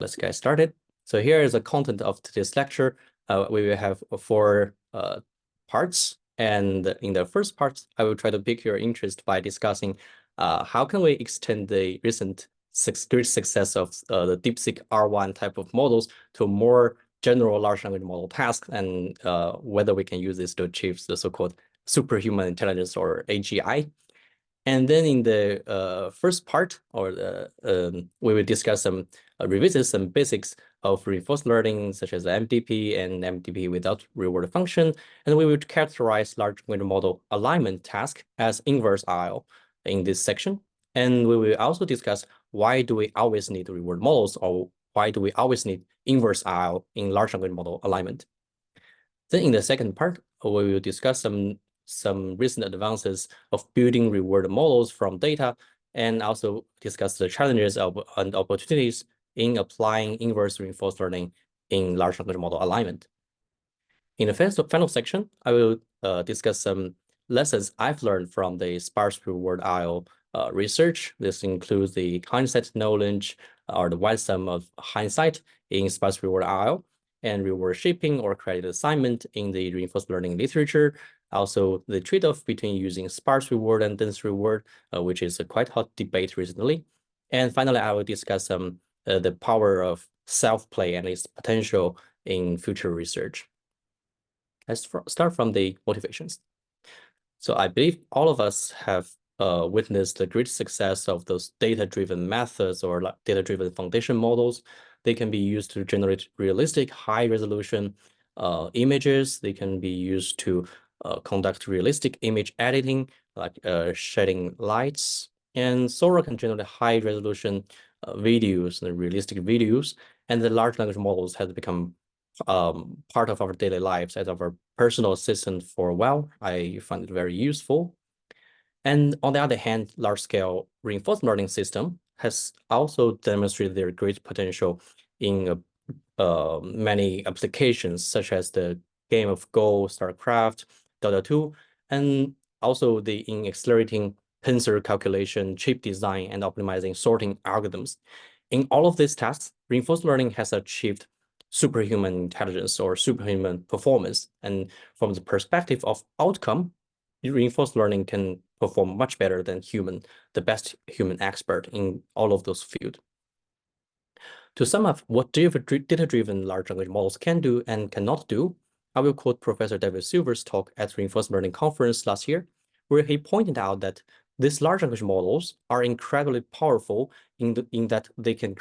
let's get started. So here is the content of today's lecture. We will have four parts. And in the first part, I will try to pique your interest by discussing how can we extend the recent great success of the DeepSeek R1 type of models to more general large language model tasks, and whether we can use this to achieve the so-called superhuman intelligence, or AGI. And then in the first part, we will discuss revisit some basics of reinforcement learning, such as MDP and MDP without reward function. And we will characterize large language model alignment task as inverse RL in this section. And we will also discuss why do we always need reward models, or why do we always need inverse RL in large language model alignment. Then in the second part, we will discuss some recent advances of building reward models from data, and also discuss the challenges and opportunities in applying inverse reinforcement learning in large language model alignment. In the final section, I will discuss some lessons I've learned from the sparse-reward RL research. This includes the hindsight knowledge, or the wide sum of hindsight in sparse-reward RL, and reward shaping or credit assignment in the reinforcement learning literature. Also, the trade-off between using sparse reward and dense reward, which is a quite hot debate recently. And finally, I will discuss the power of self-play and its potential in future research. Let's start from the motivations. So I believe all of us have witnessed the great success of those data-driven methods, or like data-driven foundation models. They can be used to generate realistic, high-resolution images. They can be used to conduct realistic image editing, like shedding lights. And Sora can generate high-resolution videos and realistic videos. And the large language models have become part of our daily lives as our personal assistant for a while. I find it very useful. And on the other hand, large-scale reinforcement learning system has also demonstrated their great potential in many applications, such as the game of Go, StarCraft, Dota 2, and also in accelerating tensor calculation, chip design, and optimizing sorting algorithms. In all of these tasks, reinforcement learning has achieved superhuman intelligence or superhuman performance. And from the perspective of outcome, reinforcement learning can perform much better than the best human expert in all of those fields. To sum up what data-driven large language models can do and cannot do, I will quote Professor David Silver's talk at Reinforcement Learning Conference last year, where he pointed out that these large language models are incredibly powerful in that they can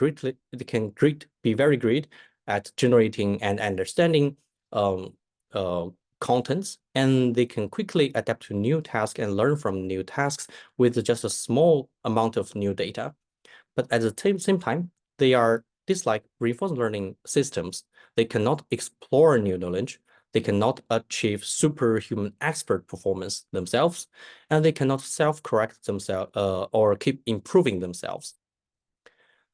be very great at generating and understanding contents, and they can quickly adapt to new tasks and learn from new tasks with just a small amount of new data. But at the same time, they are dislike reinforcement learning systems. They cannot explore new knowledge. They cannot achieve superhuman expert performance themselves, and they cannot self-correct themselves or keep improving themselves.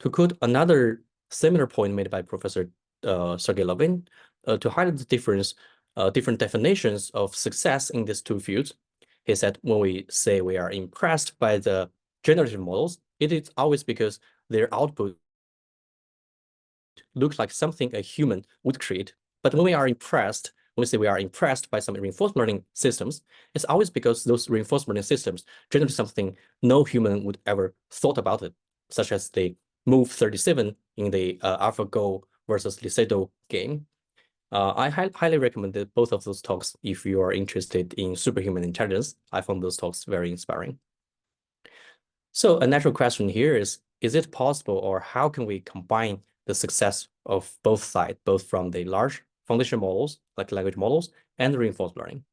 To quote another similar point made by Professor Sergey Levin, to highlight the different definitions of success in these two fields, he said, when we say we are impressed by the generative models, it is always because their output looks like something a human would create. But when we say we are impressed by some reinforcement learning systems, it's always because those reinforcement learning systems generate something no human would ever thought about it, such as the move 37 in the AlphaGo versus Lisedo game. I highly recommend both of those talks if you are interested in superhuman intelligence. I found those talks very inspiring. So a natural question here is it possible, or how can we combine the success of both sides, both from the large foundation models, like language models, and the reinforcement learning?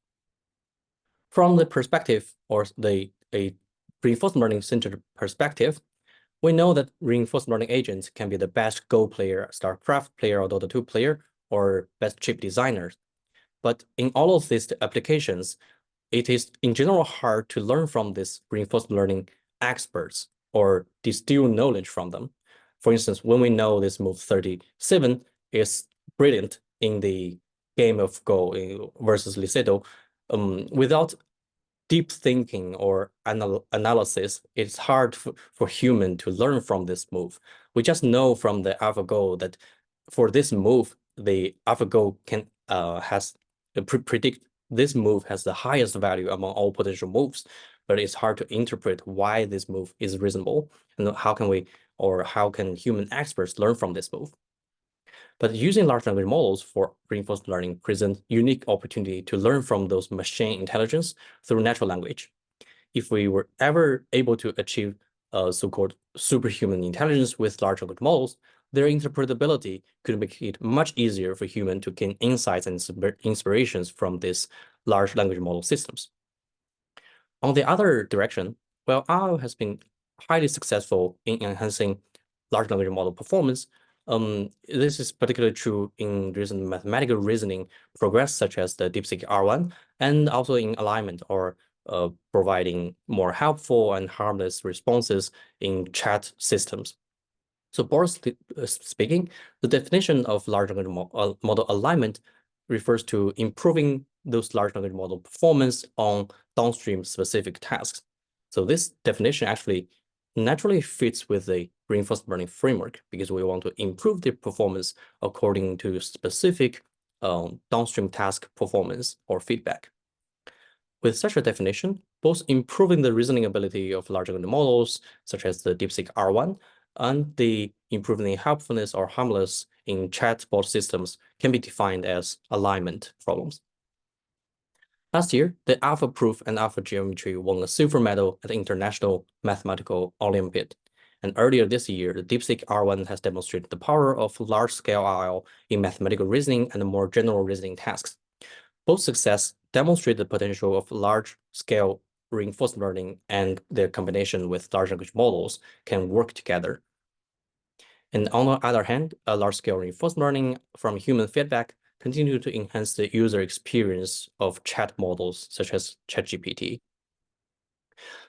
From the perspective, or a reinforcement learning centered perspective, we know that reinforcement learning agents can be the best Go player, StarCraft player, or Dota 2 player, or best chip designers. But in all of these applications, it is in general hard to learn from these reinforcement learning experts or distill knowledge from them. For instance, when we know this move 37 is brilliant in the game of Go versus Lisedo, without deep thinking or analysis, it's hard for human to learn from this move. We just know from the AlphaGo that for this move, the AlphaGo can predict this move has the highest value among all potential moves, but it's hard to interpret why this move is reasonable and how can human experts learn from this move. But using large language models for reinforcement learning presents unique opportunity to learn from those machine intelligence through natural language. If we were ever able to achieve so-called superhuman intelligence with large language models, their interpretability could make it much easier for humans to gain insights and inspirations from these large language model systems. On the other direction, while RL has been highly successful in enhancing large language model performance, this is particularly true in recent mathematical reasoning progress, such as the DeepSeek R1, and also in alignment or providing more helpful and harmless responses in chat systems. So broadly speaking, the definition of large language model alignment refers to improving those large language model performance on downstream specific tasks. So this definition actually naturally fits with the reinforcement learning framework because we want to improve the performance according to specific downstream task performance or feedback. With such a definition, both improving the reasoning ability of large language models, such as the DeepSeek R1, and the improving the helpfulness or harmless in chatbot systems can be defined as alignment problems. Last year, the AlphaProof and AlphaGeometry won a silver medal at the International Mathematical Olympiad. And earlier this year, the DeepSeek R1 has demonstrated the power of large-scale RL in mathematical reasoning and more general reasoning tasks. Both success demonstrate the potential of large-scale reinforcement learning and their combination with large language models can work together. And on the other hand, a large-scale reinforcement learning from human feedback continue to enhance the user experience of chat models such as ChatGPT.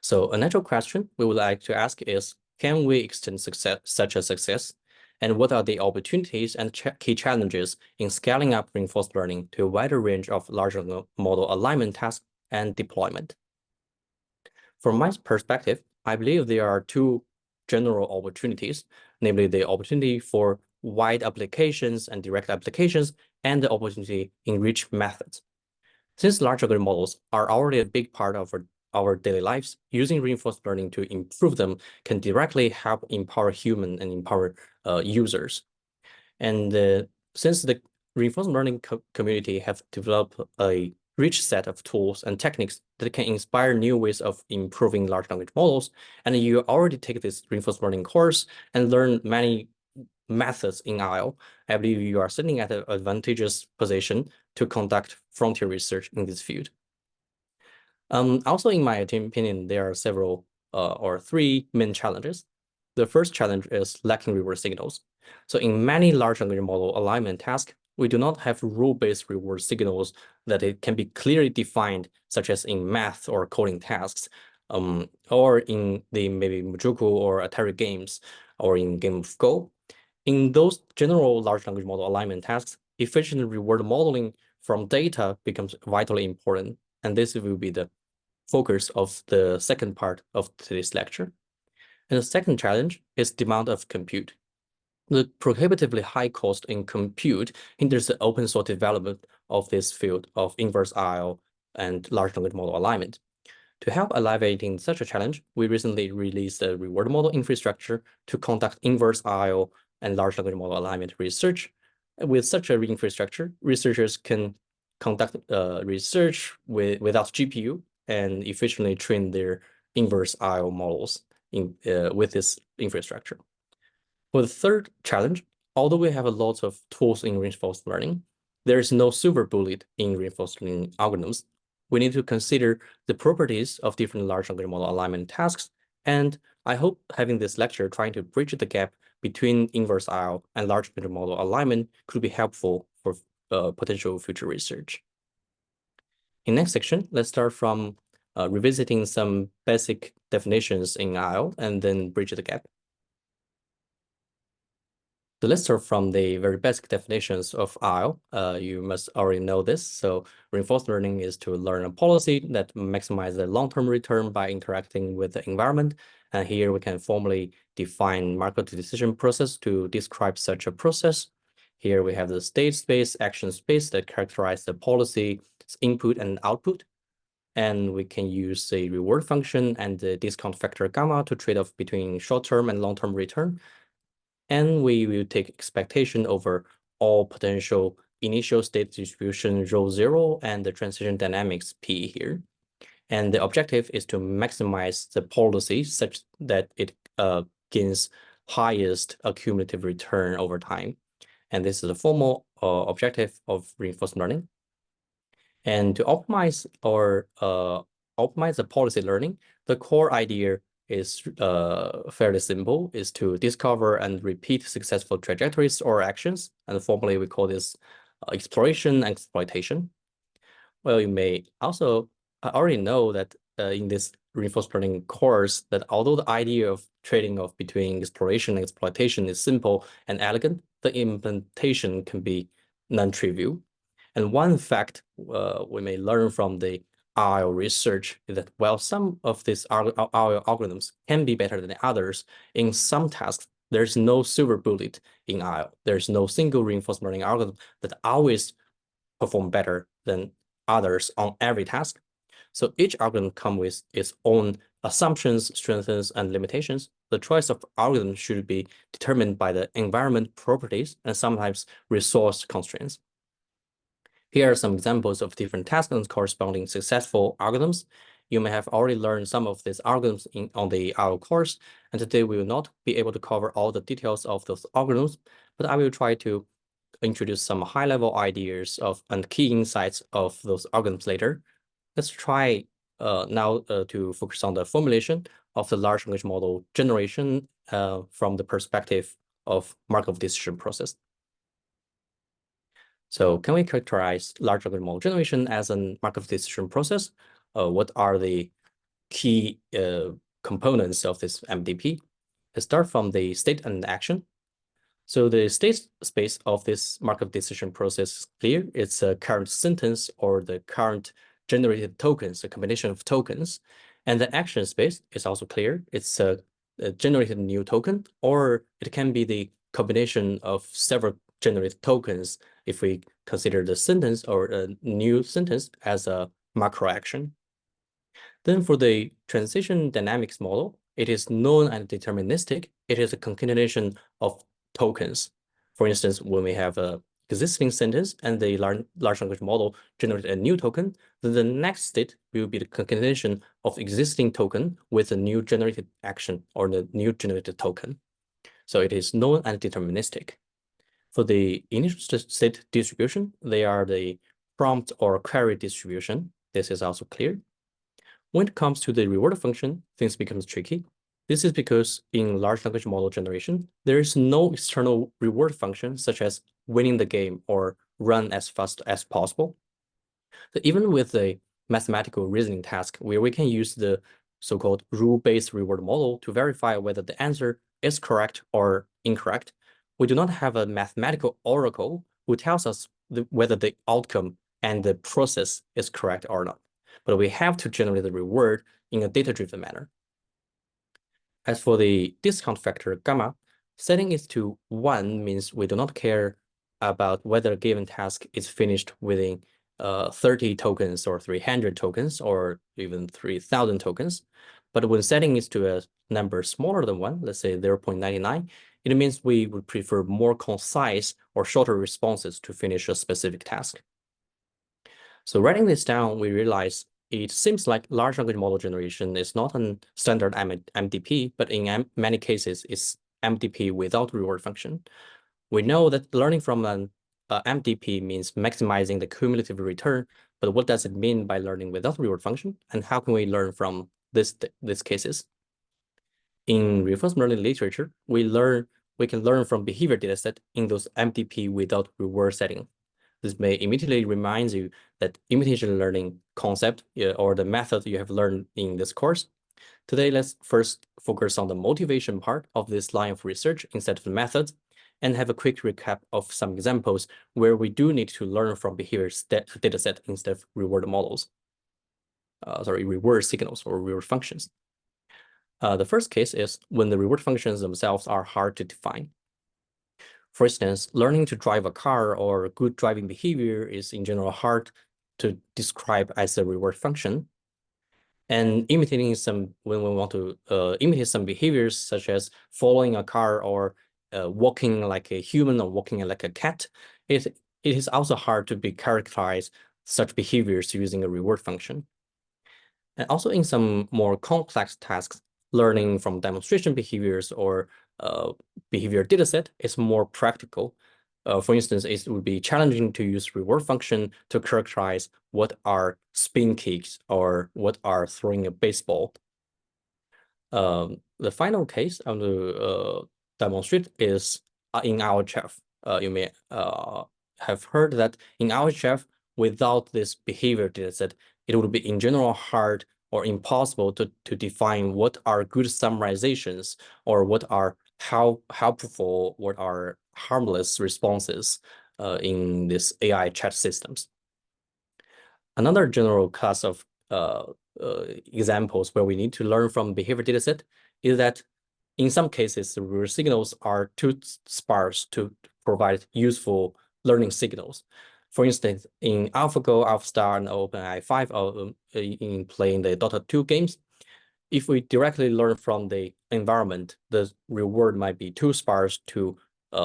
So a natural question we would like to ask is, can we extend such a success? And what are the opportunities and key challenges in scaling up reinforcement learning to a wider range of large model alignment tasks and deployment? From my perspective, I believe there are two general opportunities, namely the opportunity for wide applications and direct applications, and the opportunity in rich methods. Since large language models are already a big part of our daily lives, using reinforcement learning to improve them can directly help empower human and empower users. And since the reinforcement learning community have developed a rich set of tools and techniques that can inspire new ways of improving large language models, and you already take this reinforcement learning course and learn many methods in RL, I believe you are sitting at an advantageous position to conduct frontier research in this field. Also, in my opinion, there are several or three main challenges. The first challenge is lacking reward signals. So in many large language model alignment tasks, we do not have rule-based reward signals that it can be clearly defined, such as in math or coding tasks, or in the maybe Mujoku or Atari games, or in game of Go. In those general large language model alignment tasks, efficient reward modeling from data becomes vitally important. And this will be the focus of the second part of today's lecture. And the second challenge is demand of compute. The prohibitively high cost in compute hinders the open source development of this field of inverse RL and large language model alignment. To help alleviating such a challenge, we recently released a reward model infrastructure to conduct inverse RL and large language model alignment research. With such a infrastructure, researchers can conduct research without GPU and efficiently train their inverse RL models with this infrastructure. For the third challenge, although we have a lot of tools in reinforcement learning, there is no silver bullet in reinforcement learning algorithms. We need to consider the properties of different large language model alignment tasks, and I hope having this lecture trying to bridge the gap between inverse RL and large language model alignment could be helpful for potential future research. In next section, let's start from revisiting some basic definitions in RL and then bridge the gap. So let's start from the very basic definitions of RL. You must already know this. So reinforcement learning is to learn a policy that maximizes the long-term return by interacting with the environment. And here we can formally define Markov decision process to describe such a process. Here we have the state space, action space that characterize the policy's input and output. And we can use a reward function and the discount factor gamma to trade off between short-term and long-term return. And we will take expectation over all potential initial state distribution rho 0 and the transition dynamics P here. And the objective is to maximize the policy such that it gains highest accumulative return over time. And this is the formal objective of reinforcement learning. And to optimize the policy learning, the core idea is fairly simple, is to discover and repeat successful trajectories or actions. And formally, we call this exploration and exploitation. Well, you may also already know that in this reinforcement learning course, that although the idea of trading off between exploration and exploitation is simple and elegant, the implementation can be non-trivial. And one fact we may learn from the RL research is that while some of these RL algorithms can be better than others, in some tasks, there's no silver bullet in RL. There's no single reinforcement learning algorithm that always perform better than others on every task. So each algorithm comes with its own assumptions, strengths, and limitations. The choice of algorithm should be determined by the environment properties and sometimes resource constraints. Here are some examples of different tasks and corresponding successful algorithms. You may have already learned some of these algorithms on the RL course, and today we will not be able to cover all the details of those algorithms, but I will try to introduce some high-level ideas and key insights of those algorithms later. Let's try now to focus on the formulation of the large language model generation from the perspective of Markov decision process. So can we characterize large language model generation as a Markov decision process? What are the key components of this MDP? Let's start from the state and action. So the state space of this Markov decision process is clear. It's a current sentence or the current generated tokens, a combination of tokens. And the action space is also clear. It's a generated new token, or it can be the combination of several generated tokens if we consider the sentence or a new sentence as a macro action. Then for the transition dynamics model, it is known and deterministic. It is a concatenation of tokens. For instance, when we have a existing sentence and the large language model generates a new token, then the next state will be the concatenation of existing token with a new generated action or the new generated token. So it is known and deterministic. For the initial state distribution, they are the prompt or query distribution. This is also clear. When it comes to the reward function, things become tricky. This is because in large language model generation, there is no external reward function such as winning the game or run as fast as possible. So even with a mathematical reasoning task where we can use the so-called rule-based reward model to verify whether the answer is correct or incorrect, we do not have a mathematical oracle who tells us whether the outcome and the process is correct or not. But we have to generate the reward in a data-driven manner. As for the discount factor gamma, setting it to 1 means we do not care about whether a given task is finished within 30 tokens or 300 tokens or even 3,000 tokens. But when setting it to a number smaller than 1, let's say 0.99, it means we would prefer more concise or shorter responses to finish a specific task. So writing this down, we realize it seems like large language model generation is not a standard MDP, but in many cases, it's MDP without reward function. We know that learning from an MDP means maximizing the cumulative return, but what does it mean by learning without reward function? And how can we learn from these cases? In reinforcement learning literature, we can learn from behavior dataset in those MDP without reward setting. This may immediately remind you that imitation learning concept or the method you have learned in this course. Today, let's first focus on the motivation part of this line of research instead of the methods, and have a quick recap of some examples where we do need to learn from behavior dataset instead of reward models. Reward signals or reward functions. The first case is when the reward functions themselves are hard to define. For instance, learning to drive a car or good driving behavior is in general hard to describe as a reward function. And imitating when we want to imitate some behaviors such as following a car or walking like a human or walking like a cat, it is also hard to be characterize such behaviors using a reward function. And also in some more complex tasks, learning from demonstration behaviors or behavior dataset is more practical. For instance, it would be challenging to use reward function to characterize what are spin kicks or what are throwing a baseball. The final case I want to demonstrate is in RLHF. You may have heard that in RLHF, without this behavior dataset, it would be in general hard or impossible to define what are good summarizations or what are helpful, what are harmless responses in this AI chat systems. Another general class of examples where we need to learn from behavior dataset is that in some cases, the reward signals are too sparse to provide useful learning signals. For instance, in AlphaGo, AlphaStar, and OpenAI 5 in playing the Dota 2 games, if we directly learn from the environment, the reward might be too sparse to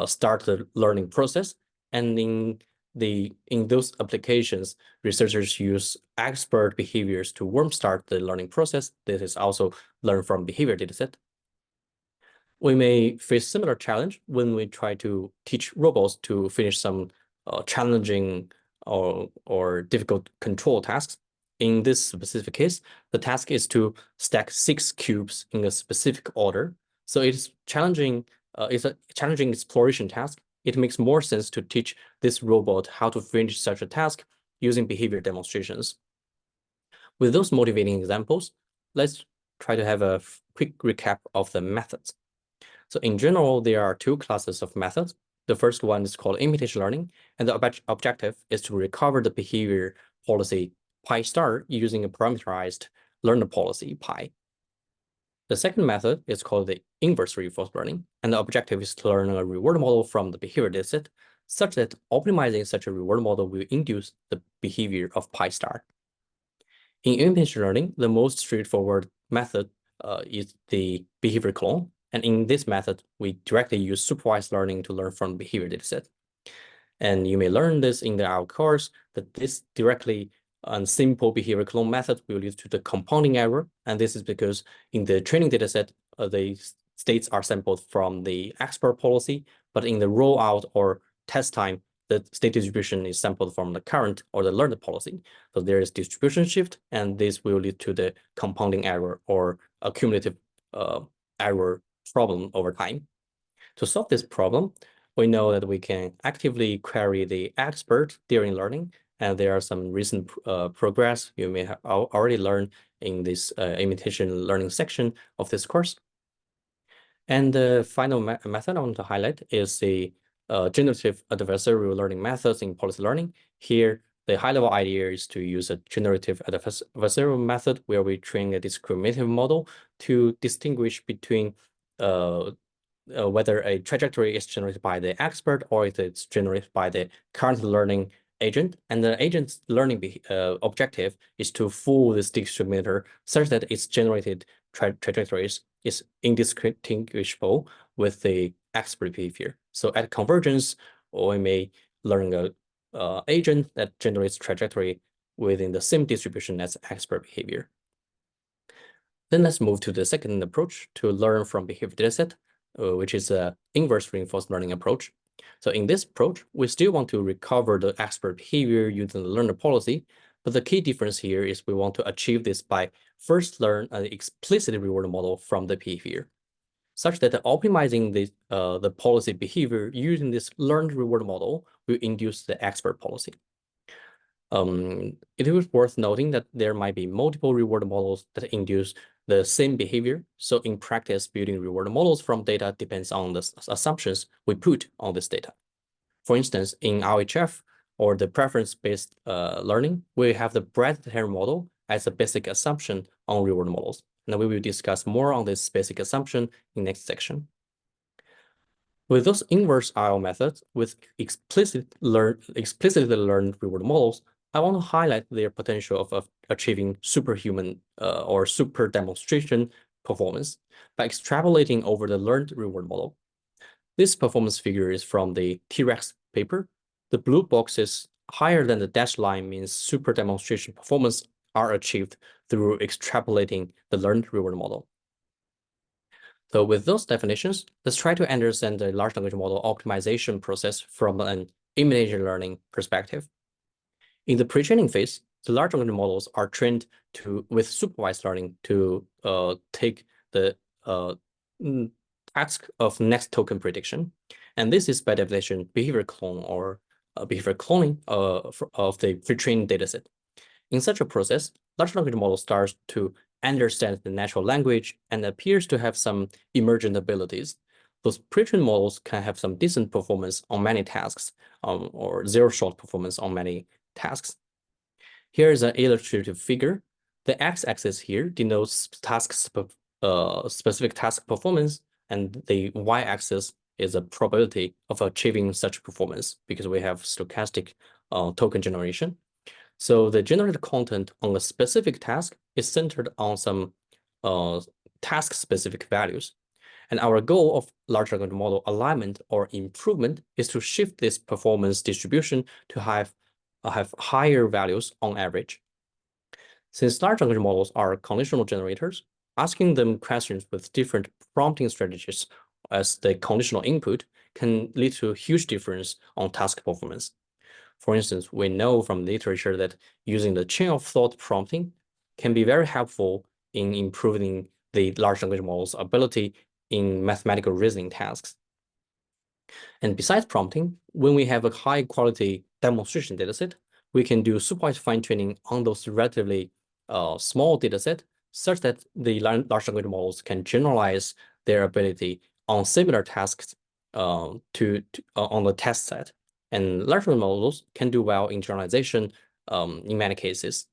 start the learning process. And in those applications, researchers use expert behaviors to warm start the learning process. This is also learned from behavior dataset. We may face similar challenge when we try to teach robots to finish some challenging or difficult control tasks. In this specific case, the task is to stack 6 cubes in a specific order. So it's challenging. It's a challenging exploration task. It makes more sense to teach this robot how to finish such a task using behavior demonstrations. With those motivating examples, let's try to have a quick recap of the methods. So in general, there are 2 classes of methods. The first one is called imitation learning, and the objective is to recover the behavior policy pi star using a parameterized learner policy pi. The second method is called the inverse reinforcement learning, and the objective is to learn a reward model from the behavior dataset, such that optimizing such a reward model will induce the behavior of pi star. In imitation learning, the most straightforward method is the behavior clone. And in this method, we directly use supervised learning to learn from behavior dataset. And you may learn this in our course, that this directly and simple behavior clone method will lead to the compounding error. And this is because in the training dataset, the states are sampled from the expert policy, but in the rollout or test time, the state distribution is sampled from the current or the learned policy. So there is distribution shift, and this will lead to the compounding error or accumulative error problem over time. To solve this problem, we know that we can actively query the expert during learning, and there are some recent progress you may have already learned in this imitation learning section of this course. And the final method I want to highlight is the generative adversarial learning methods in policy learning. Here, the high-level idea is to use a generative adversarial method where we train a discriminative model to distinguish between whether a trajectory is generated by the expert or if it's generated by the current learning agent. And the agent's learning objective is to fool this discriminator such that its generated trajectories is indistinguishable with the expert behavior. So at convergence, we may learn an agent that generates trajectory within the same distribution as expert behavior. Then let's move to the second approach to learn from behavior dataset, which is an inverse reinforcement learning approach. So in this approach, we still want to recover the expert behavior using the learner policy, but the key difference here is we want to achieve this by first learn an explicit reward model from the behavior, such that optimizing the policy behavior using this learned reward model will induce the expert policy. It is worth noting that there might be multiple reward models that induce the same behavior. So in practice, building reward models from data depends on the assumptions we put on this data. For instance, in RHF or the preference-based learning, we have the breadth term model as a basic assumption on reward models. and we will discuss more on this basic assumption in next section. With those inverse RL methods with explicitly learned reward models, I want to highlight their potential of achieving superhuman or super demonstration performance by extrapolating over the learned reward model. This performance figure is from the T-Rex paper. The blue boxes higher than the dashed line means super demonstration performance are achieved through extrapolating the learned reward model. So with those definitions, let's try to understand the large language model optimization process from an image learning perspective. In the pre-training phase, the large language models are trained with supervised learning to take the task of next token prediction. And this is by definition behavior clone or behavior cloning of the pre-trained dataset. In such a process, large language model starts to understand the natural language and appears to have some emergent abilities. Those pre-trained models can have some decent performance on many tasks or zero-shot performance on many tasks. Here is an illustrative figure. The x-axis here denotes specific task performance, and the y-axis is a probability of achieving such performance because we have stochastic token generation. So the generated content on a specific task is centered on some task-specific values. And our goal of large language model alignment or improvement is to shift this performance distribution to have higher values on average. Since large language models are conditional generators, asking them questions with different prompting strategies as the conditional input can lead to a huge difference on task performance. For instance, we know from literature that using the chain of thought prompting can be very helpful in improving the large language model's ability in mathematical reasoning tasks. And besides prompting, when we have a high quality demonstration dataset, we can do supervised fine-tuning on those relatively small dataset such that the large language models can generalize their ability on similar tasks on the test set. And large language models can do well in generalization in many cases.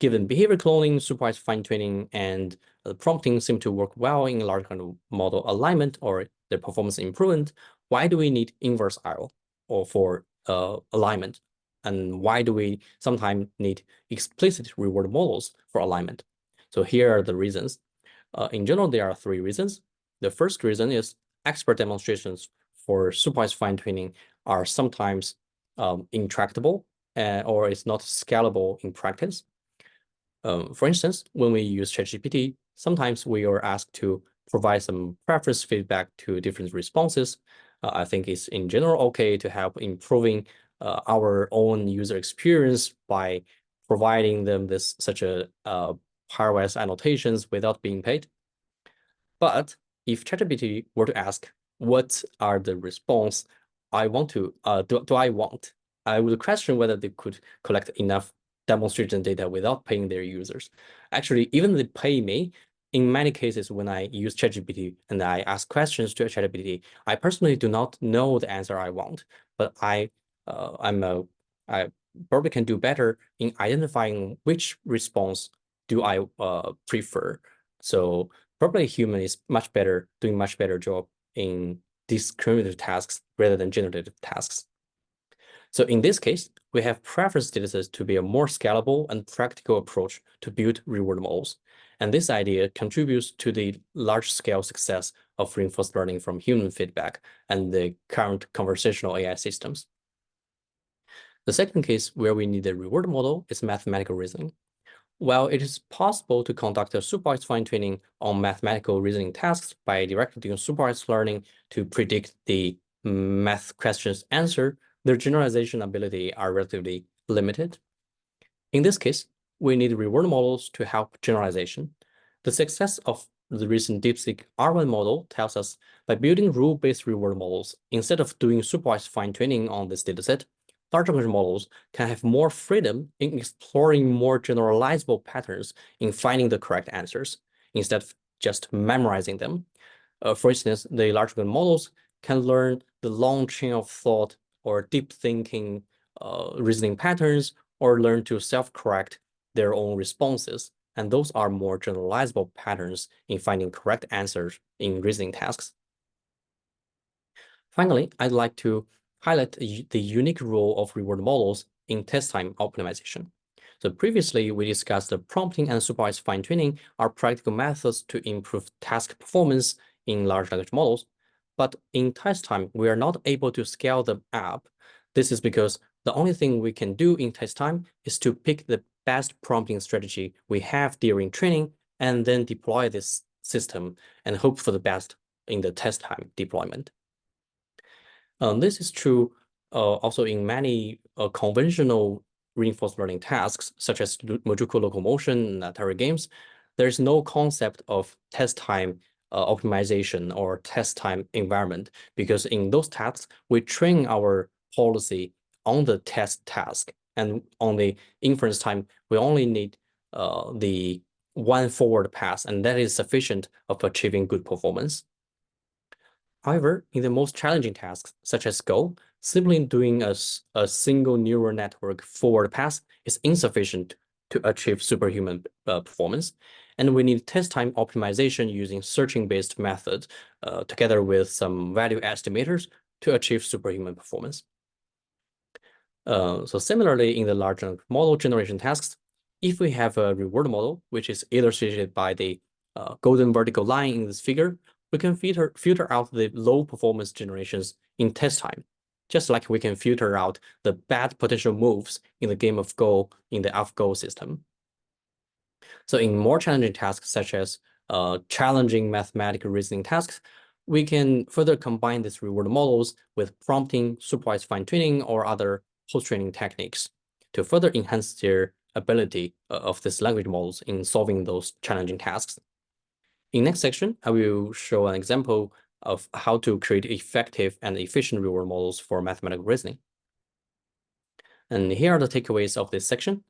Given behavior cloning, supervised fine-tuning, and prompting seem to work well in large language model alignment or their performance improvement, why do we need inverse RL or for alignment? And why do we sometimes need explicit reward models for alignment? So here are the reasons. In general, there are three reasons. The first reason is expert demonstrations for supervised fine-tuning are sometimes intractable or it's not scalable in practice. For instance, when we use ChatGPT, sometimes we are asked to provide some preference feedback to different responses. I think it's in general okay to help improving our own user experience by providing them such a pairwise annotations without being paid. But if ChatGPT were to ask, what are the response I want to, do I want? I would question whether they could collect enough demonstration data without paying their users. Actually, even they pay me, in many cases when I use ChatGPT and I ask questions to ChatGPT, I personally do not know the answer I want, but I probably can do better in identifying which response do I prefer. So probably human is doing much better job in discriminative tasks rather than generative tasks. So in this case, we have preference datasets to be a more scalable and practical approach to build reward models. And this idea contributes to the large-scale success of reinforcement learning from human feedback and the current conversational AI systems. The second case where we need a reward model is mathematical reasoning. While it is possible to conduct a supervised fine-tuning on mathematical reasoning tasks by directly doing supervised learning to predict the math question's answer, their generalization ability are relatively limited. In this case, we need reward models to help generalization. The success of the recent DeepSeek R1 model tells us by building rule-based reward models, instead of doing supervised fine-tuning on this dataset, large language models can have more freedom in exploring more generalizable patterns in finding the correct answers, instead of just memorizing them. For instance, the large language models can learn the long chain of thought or deep thinking reasoning patterns, or learn to self-correct their own responses and those are more generalizable patterns in finding correct answers in reasoning tasks. Finally, I'd like to highlight the unique role of reward models in test time optimization. So previously, we discussed the prompting and supervised fine-tuning are practical methods to improve task performance in large language models. But in test time, we are not able to scale them up. This is because the only thing we can do in test time is to pick the best prompting strategy we have during training and then deploy this system and hope for the best in the test time deployment. This is true also in many conventional reinforcement learning tasks, such as Mojuko locomotion and Atari games. There's no concept of test time optimization or test time environment, because in those tasks, we train our policy on the test task. And on the inference time, we only need the one forward pass, and that is sufficient of achieving good performance. However, in the most challenging tasks, such as Go, simply doing a single neural network forward pass is insufficient to achieve superhuman performance. And we need test time optimization using searching-based methods together with some value estimators to achieve superhuman performance. So similarly, in the large language model generation tasks, if we have a reward model, which is illustrated by the golden vertical line in this figure, we can filter out the low performance generations in test time, just like we can filter out the bad potential moves in the game of Go in the AlphaGo system. So in more challenging tasks, such as challenging mathematical reasoning tasks, we can further combine these reward models with prompting, supervised fine-tuning, or other post-training techniques to further enhance their ability of these language models in solving those challenging tasks. In next section, I will show an example of how to create effective and efficient reward models for mathematical reasoning. And here are the takeaways of this section,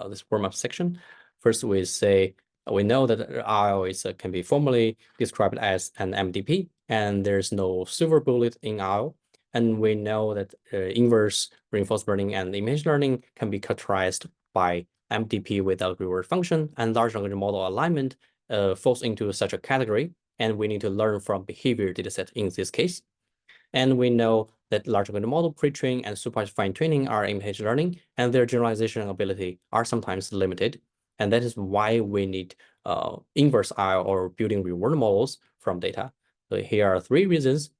this warm-up section. First, we say we know that RL can be formally described as an MDP, and there's no silver bullet in RL. And we know that inverse reinforcement learning and image learning can be characterized by MDP without reward function, and large language model alignment falls into such a category, and we need to learn from behavior dataset in this case. And we know that large language model pre-training and supervised fine-tuning are image learning, and their generalization ability are sometimes limited. And that is why we need inverse RL or building reward models from data. So here are three reasons,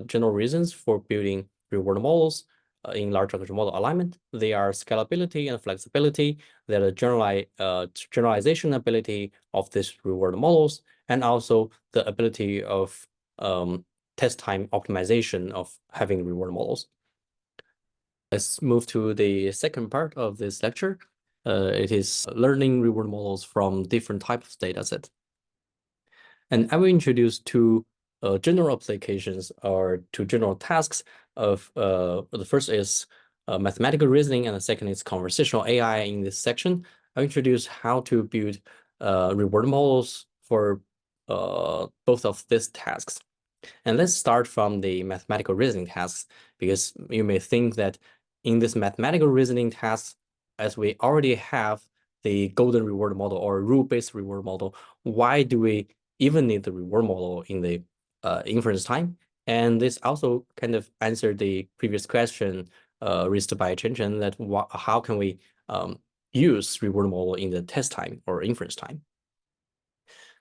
general reasons for building reward models in large language model alignment. They are scalability and flexibility, they're the generalization ability of these reward models, and also the ability of test time optimization of having reward models. Let's move to the second part of this lecture. It is learning reward models from different types of data sets. And I will introduce two general applications or two general tasks of the first is mathematical reasoning, and the second is conversational AI. In this section, I'll introduce how to build reward models for both of these tasks. And let's start from the mathematical reasoning tasks, because you may think that in this mathematical reasoning task, as we already have the golden reward model or rule-based reward model, why do we even need the reward model in the inference time? And this also kind of answered the previous question raised by Chen, that how can we use reward model in the test time or inference time?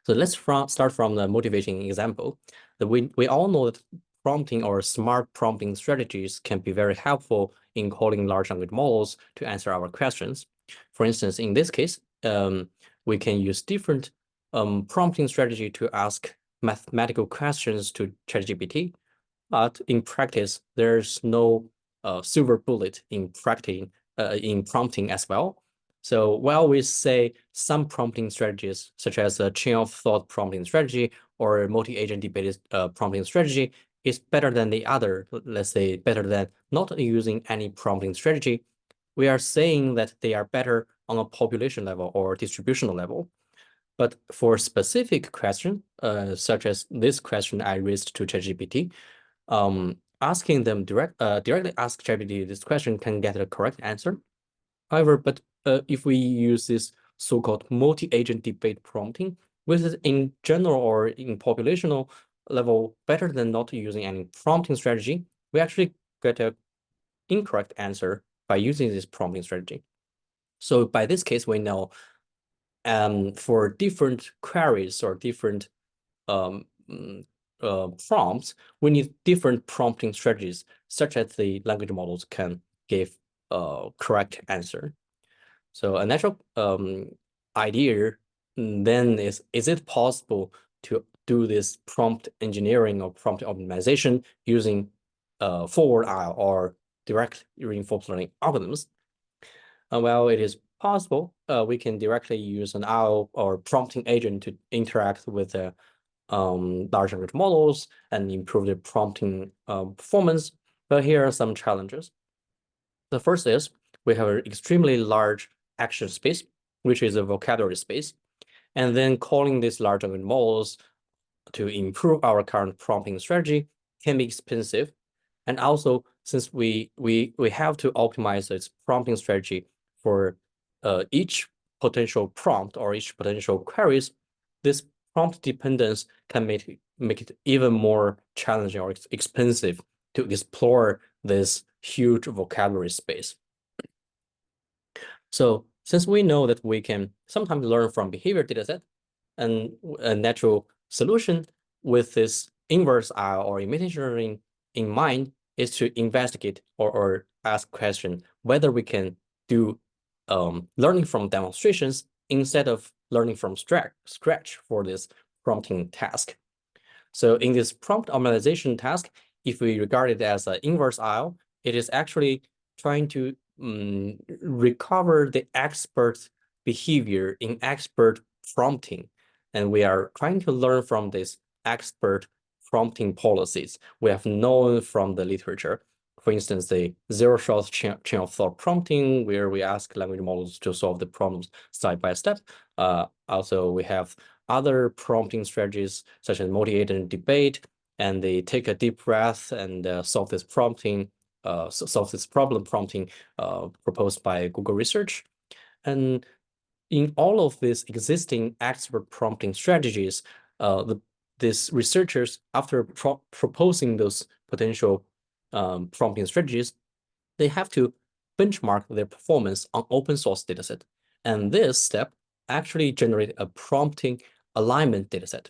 So let's start from the motivation example. We all know that prompting or smart prompting strategies can be very helpful in calling large language models to answer our questions. For instance, in this case, we can use different prompting strategy to ask mathematical questions to ChatGPT. But in practice, there's no silver bullet in prompting as well. So while we say some prompting strategies, such as a chain of thought prompting strategy or multi-agent debated prompting strategy, is better than the other, let's say better than not using any prompting strategy, we are saying that they are better on a population level or distributional level. But for specific question, such as this question I raised to ChatGPT, asking them directly ask ChatGPT this question can get a correct answer. However, if we use this so-called multi-agent debate prompting, which is in general or in populational level better than not using any prompting strategy. We actually get an incorrect answer by using this prompting strategy. So by this case, we know for different queries or different prompts, we need different prompting strategies, such as the language models can give a correct answer. So a natural idea then is it possible to do this prompt engineering or prompt optimization using forward IO or direct reinforcement learning algorithms? Well, it is possible. We can directly use an IO or prompting agent to interact with the large language models and improve their prompting performance. But here are some challenges. The first is we have an extremely large action space, which is a vocabulary space. And then calling these large language models to improve our current prompting strategy can be expensive. And also, since we have to optimize its prompting strategy for each potential prompt or each potential queries, this prompt dependence can make it even more challenging or expensive to explore this huge vocabulary space. So since we know that we can sometimes learn from behavior dataset, and a natural solution with this inverse IO or imitation learning in mind is to investigate or ask question whether we can do learning from demonstrations instead of learning from scratch for this prompting task. So in this prompt optimization task, if we regard it as an inverse IO, it is actually trying to recover the expert behavior in expert prompting. And we are trying to learn from this expert prompting policies we have known from the literature. For instance, the zero-shot chain of thought prompting, where we ask language models to solve the problems step by step. Also, we have other prompting strategies, such as multi-agent debate, and they take a deep breath and solve this problem prompting proposed by Google Research. And in all of these existing expert prompting strategies, these researchers, after proposing those potential prompting strategies, they have to benchmark their performance on open source dataset. And this step actually generates a prompting alignment dataset.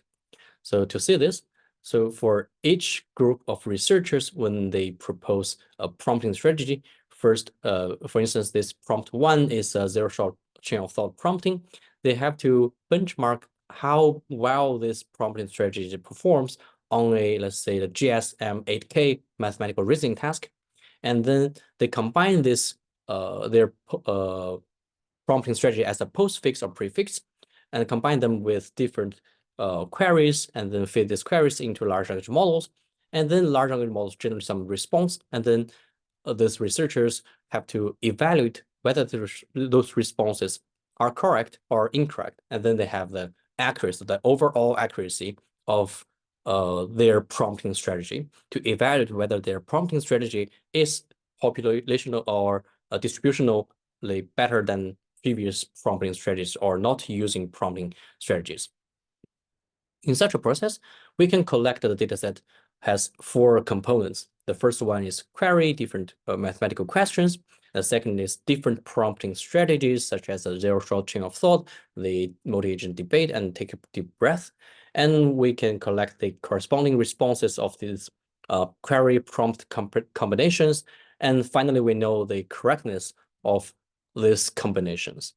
So to see this, so for each group of researchers, when they propose a prompting strategy, first, for instance, this prompt 1 is a zero-shot chain of thought prompting. They have to benchmark how well this prompting strategy performs on a, let's say, the GSM 8K mathematical reasoning task. And then they combine this, their prompting strategy as a postfix or prefix, and combine them with different queries, and then feed these queries into large language models. And then large language models generate some response. And then these researchers have to evaluate whether those responses are correct or incorrect. And then they have the accuracy, the overall accuracy of their prompting strategy to evaluate whether their prompting strategy is populational or distributionally better than previous prompting strategies or not using prompting strategies. In such a process, we can collect the dataset has 4 components. The first one is query, different mathematical questions. The second is different prompting strategies, such as a zero-shot chain of thought, the multi-agent debate, and take a deep breath. And we can collect the corresponding responses of these query prompt combinations. And finally, we know the correctness of these combinations.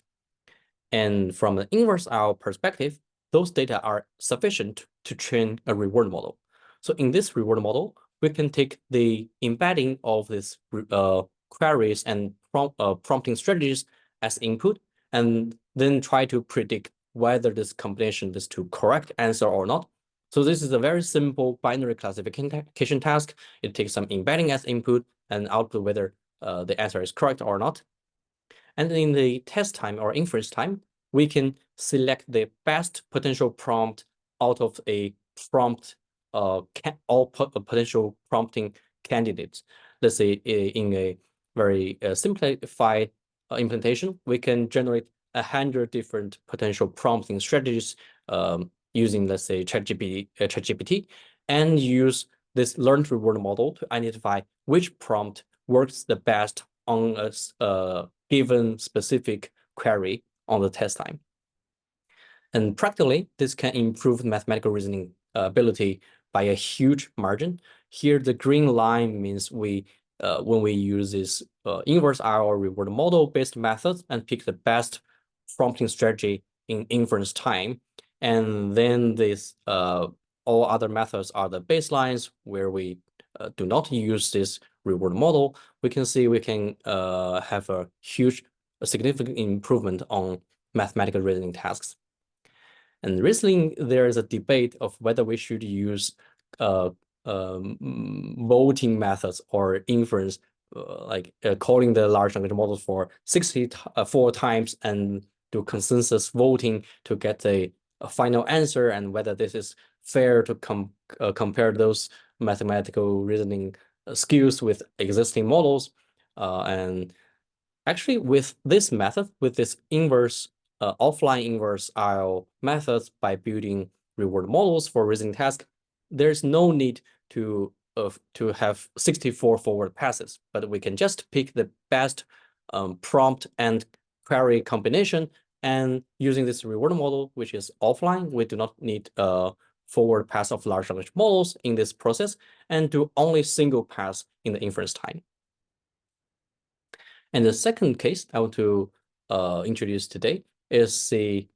And from an inverse IO perspective, those data are sufficient to train a reward model. So in this reward model, we can take the embedding of these queries and prompting strategies as input, and then try to predict whether this combination is to correct answer or not. So this is a very simple binary classification task. It takes some embedding as input and output whether the answer is correct or not. And in the test time or inference time, we can select the best potential prompt out of a prompt, all potential prompting candidates. Let's say in a very simplified implementation, we can generate 100 different potential prompting strategies using, let's say, ChatGPT, and use this learned reward model to identify which prompt works the best on a given specific query on the test time. And practically, this can improve mathematical reasoning ability by a huge margin. Here, the green line means when we use this inverse RL reward model-based methods and pick the best prompting strategy in inference time. And then this all other methods are the baselines where we do not use this reward model. We can see we can have a significant improvement on mathematical reasoning tasks. And recently, there is a debate of whether we should use voting methods or inference, like calling the large language models for 64 times and do consensus voting to get a final answer, and whether this is fair to compare those mathematical reasoning skills with existing models. And actually, with this method, with this offline inverse RL methods, by building reward models for reasoning tasks, there's no need to have 64 forward passes, but we can just pick the best prompt and query combination. And using this reward model, which is offline, we do not need a forward pass of large language models in this process, and do only single pass in the inference time. And the second case I want to introduce today is the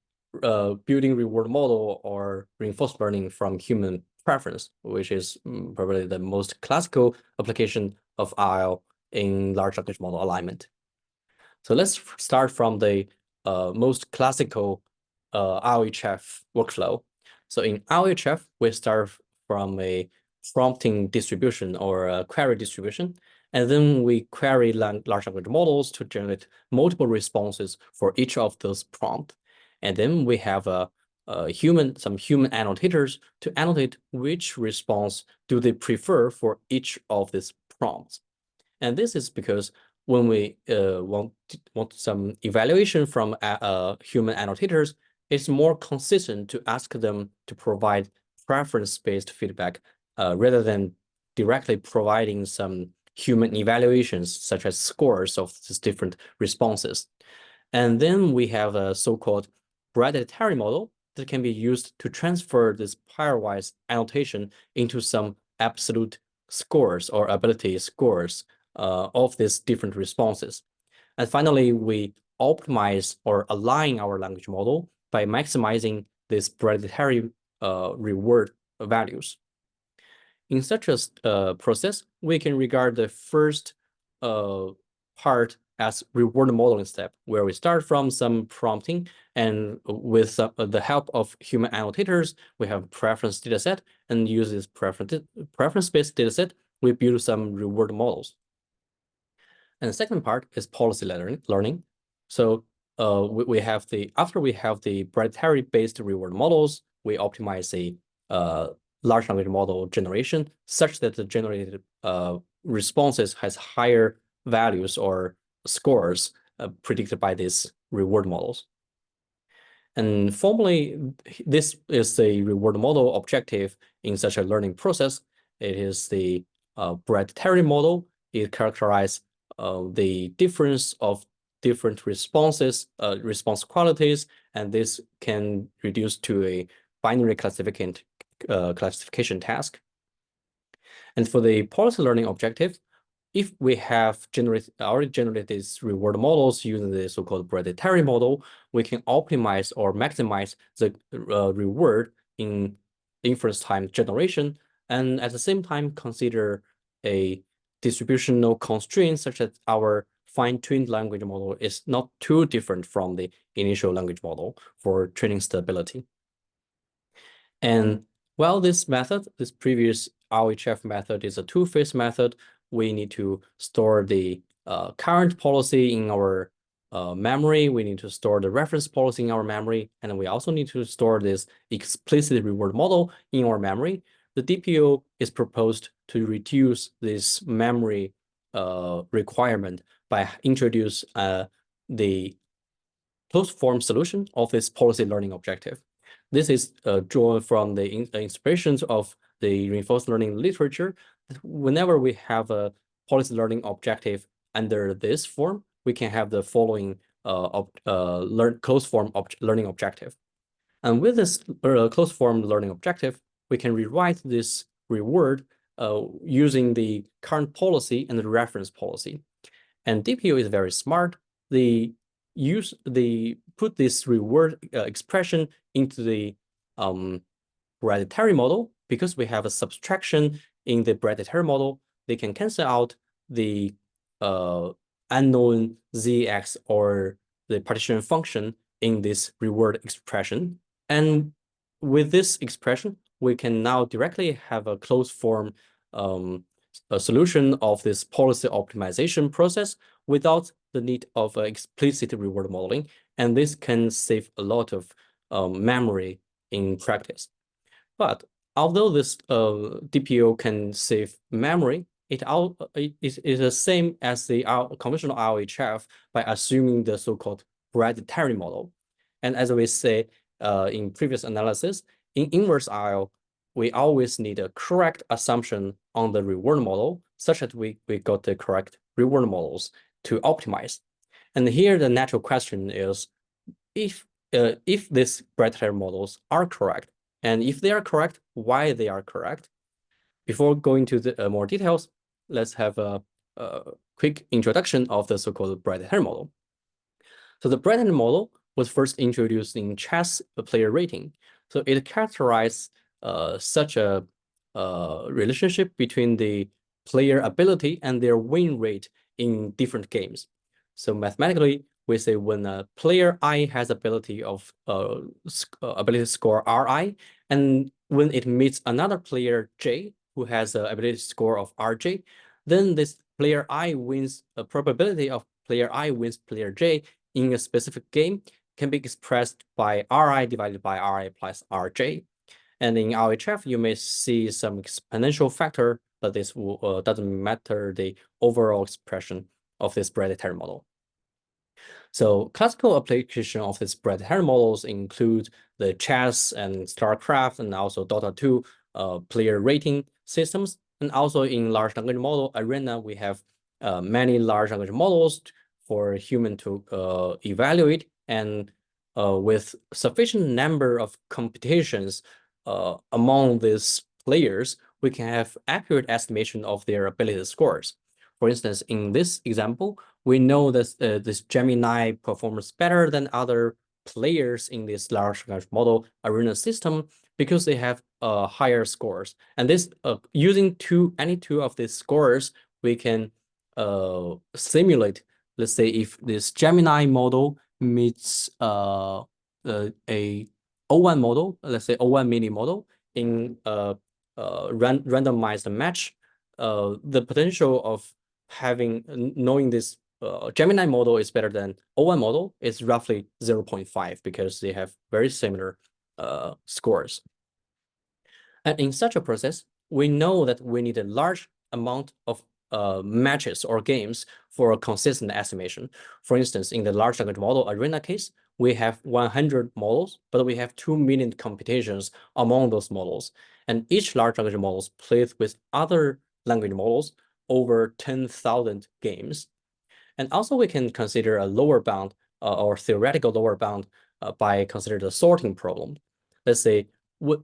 building reward model or reinforcement learning from human preference, which is probably the most classical application of RL in large language model alignment. So let's start from the most classical RLHF workflow. So in RLHF, we start from a prompting distribution or a query distribution, and then we query large language models to generate multiple responses for each of those prompts. And then we have some human annotators to annotate which response do they prefer for each of these prompts. And this is because when we want some evaluation from human annotators, it's more consistent to ask them to provide preference-based feedback rather than directly providing some human evaluations, such as scores of these different responses. And then we have a so-called hereditary model that can be used to transfer this pairwise annotation into some absolute scores or ability scores of these different responses. And finally, we optimize or align our language model by maximizing this hereditary reward values. In such a process, we can regard the first part as reward modeling step, where we start from some prompting, and with the help of human annotators, we have preference dataset, and use this preference-based dataset, we build some reward models. And the second part is policy learning. So after we have the hereditary-based reward models, we optimize a large language model generation such that the generated responses has higher values or scores predicted by these reward models. And formally, this is the reward model objective in such a learning process. It is the hereditary model. It characterizes the difference of different responses, response qualities, and this can reduce to a binary classification task. And for the policy learning objective, if we have already generated these reward models using the so-called hereditary model, we can optimize or maximize the reward in inference time generation, and at the same time consider a distributional constraint such that our fine-tuned language model is not too different from the initial language model for training stability. And while this previous RLHF method is a two-phase method, we need to store the current policy in our memory. We need to store the reference policy in our memory. And we also need to store this explicit reward model in our memory. The DPO is proposed to reduce this memory requirement by introduce the closed form solution of this policy learning objective. This is drawn from the inspirations of the reinforced learning literature. Whenever we have a policy learning objective under this form, we can have the following closed form learning objective. And with this closed form learning objective, we can rewrite this reward using the current policy and the reference policy. And DPO is very smart. They put this reward expression into the hereditary model. Because we have a subtraction in the hereditary model, they can cancel out the unknown zx or the partition function in this reward expression. And with this expression, we can now directly have a closed form a solution of this policy optimization process without the need of explicit reward modeling. And this can save a lot of memory in practice. But although this DPO can save memory, it is the same as the conventional RLHF by assuming the so-called hereditary model. And as we say in previous analysis, in inverse RL, we always need a correct assumption on the reward model such that we got the correct reward models to optimize. And here the natural question is, if these hereditary models are correct, and if they are correct, why they are correct? Before going to the more details, let's have a quick introduction of the so-called hereditary model. So the hereditary model was first introduced in chess player rating. So it characterized such a relationship between the player ability and their win rate in different games. So mathematically, we say when a player I has ability of ability score Ri, and when it meets another player J who has an ability score of Rj, then this player I wins a probability of player I wins player J in a specific game can be expressed by Ri divided by Ri plus Rj. And in RHF, you may see some exponential factor, but this doesn't matter the overall expression of this hereditary model. So classical application of these hereditary models include the chess and StarCraft and also Dota 2 player rating systems. And also in large language model arena, we have many large language models for human to evaluate. And with sufficient number of computations among these players, we can have accurate estimation of their ability scores. For instance, in this example, we know that this Gemini performs better than other players in this large language model arena system because they have higher scores. And this using any two of these scores, we can simulate. Let's say if this Gemini model meets a O1 model, let's say O1 mini model in a randomized match, the potential of knowing this Gemini model is better than O1 model is roughly 0.5 because they have very similar scores. And in such a process, we know that we need a large amount of matches or games for a consistent estimation. For instance, in the large language model arena case, we have 100 models, but we have 2 million computations among those models. And each large language model plays with other language models over 10,000 games. And also we can consider a lower bound or theoretical lower bound by considering the sorting problem. Let's say,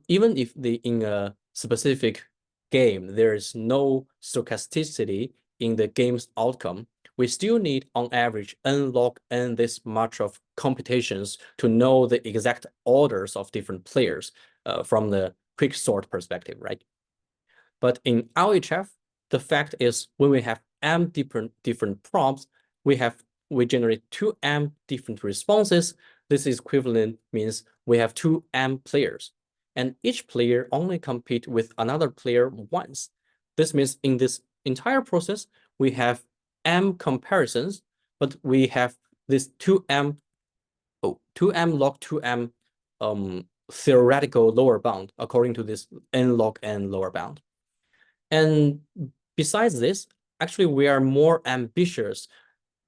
even if in a specific game, there is no stochasticity in the game's outcome, we still need on average n log n this much of computations to know the exact orders of different players from the quick sort perspective, right? But in RHF, the fact is when we have m different prompts, we generate 2m different responses. This is equivalent means we have 2m players, and each player only compete with another player once. This means in this entire process, we have m comparisons, but we have this 2m log 2m theoretical lower bound according to this n log n lower bound. And besides this, actually we are more ambitious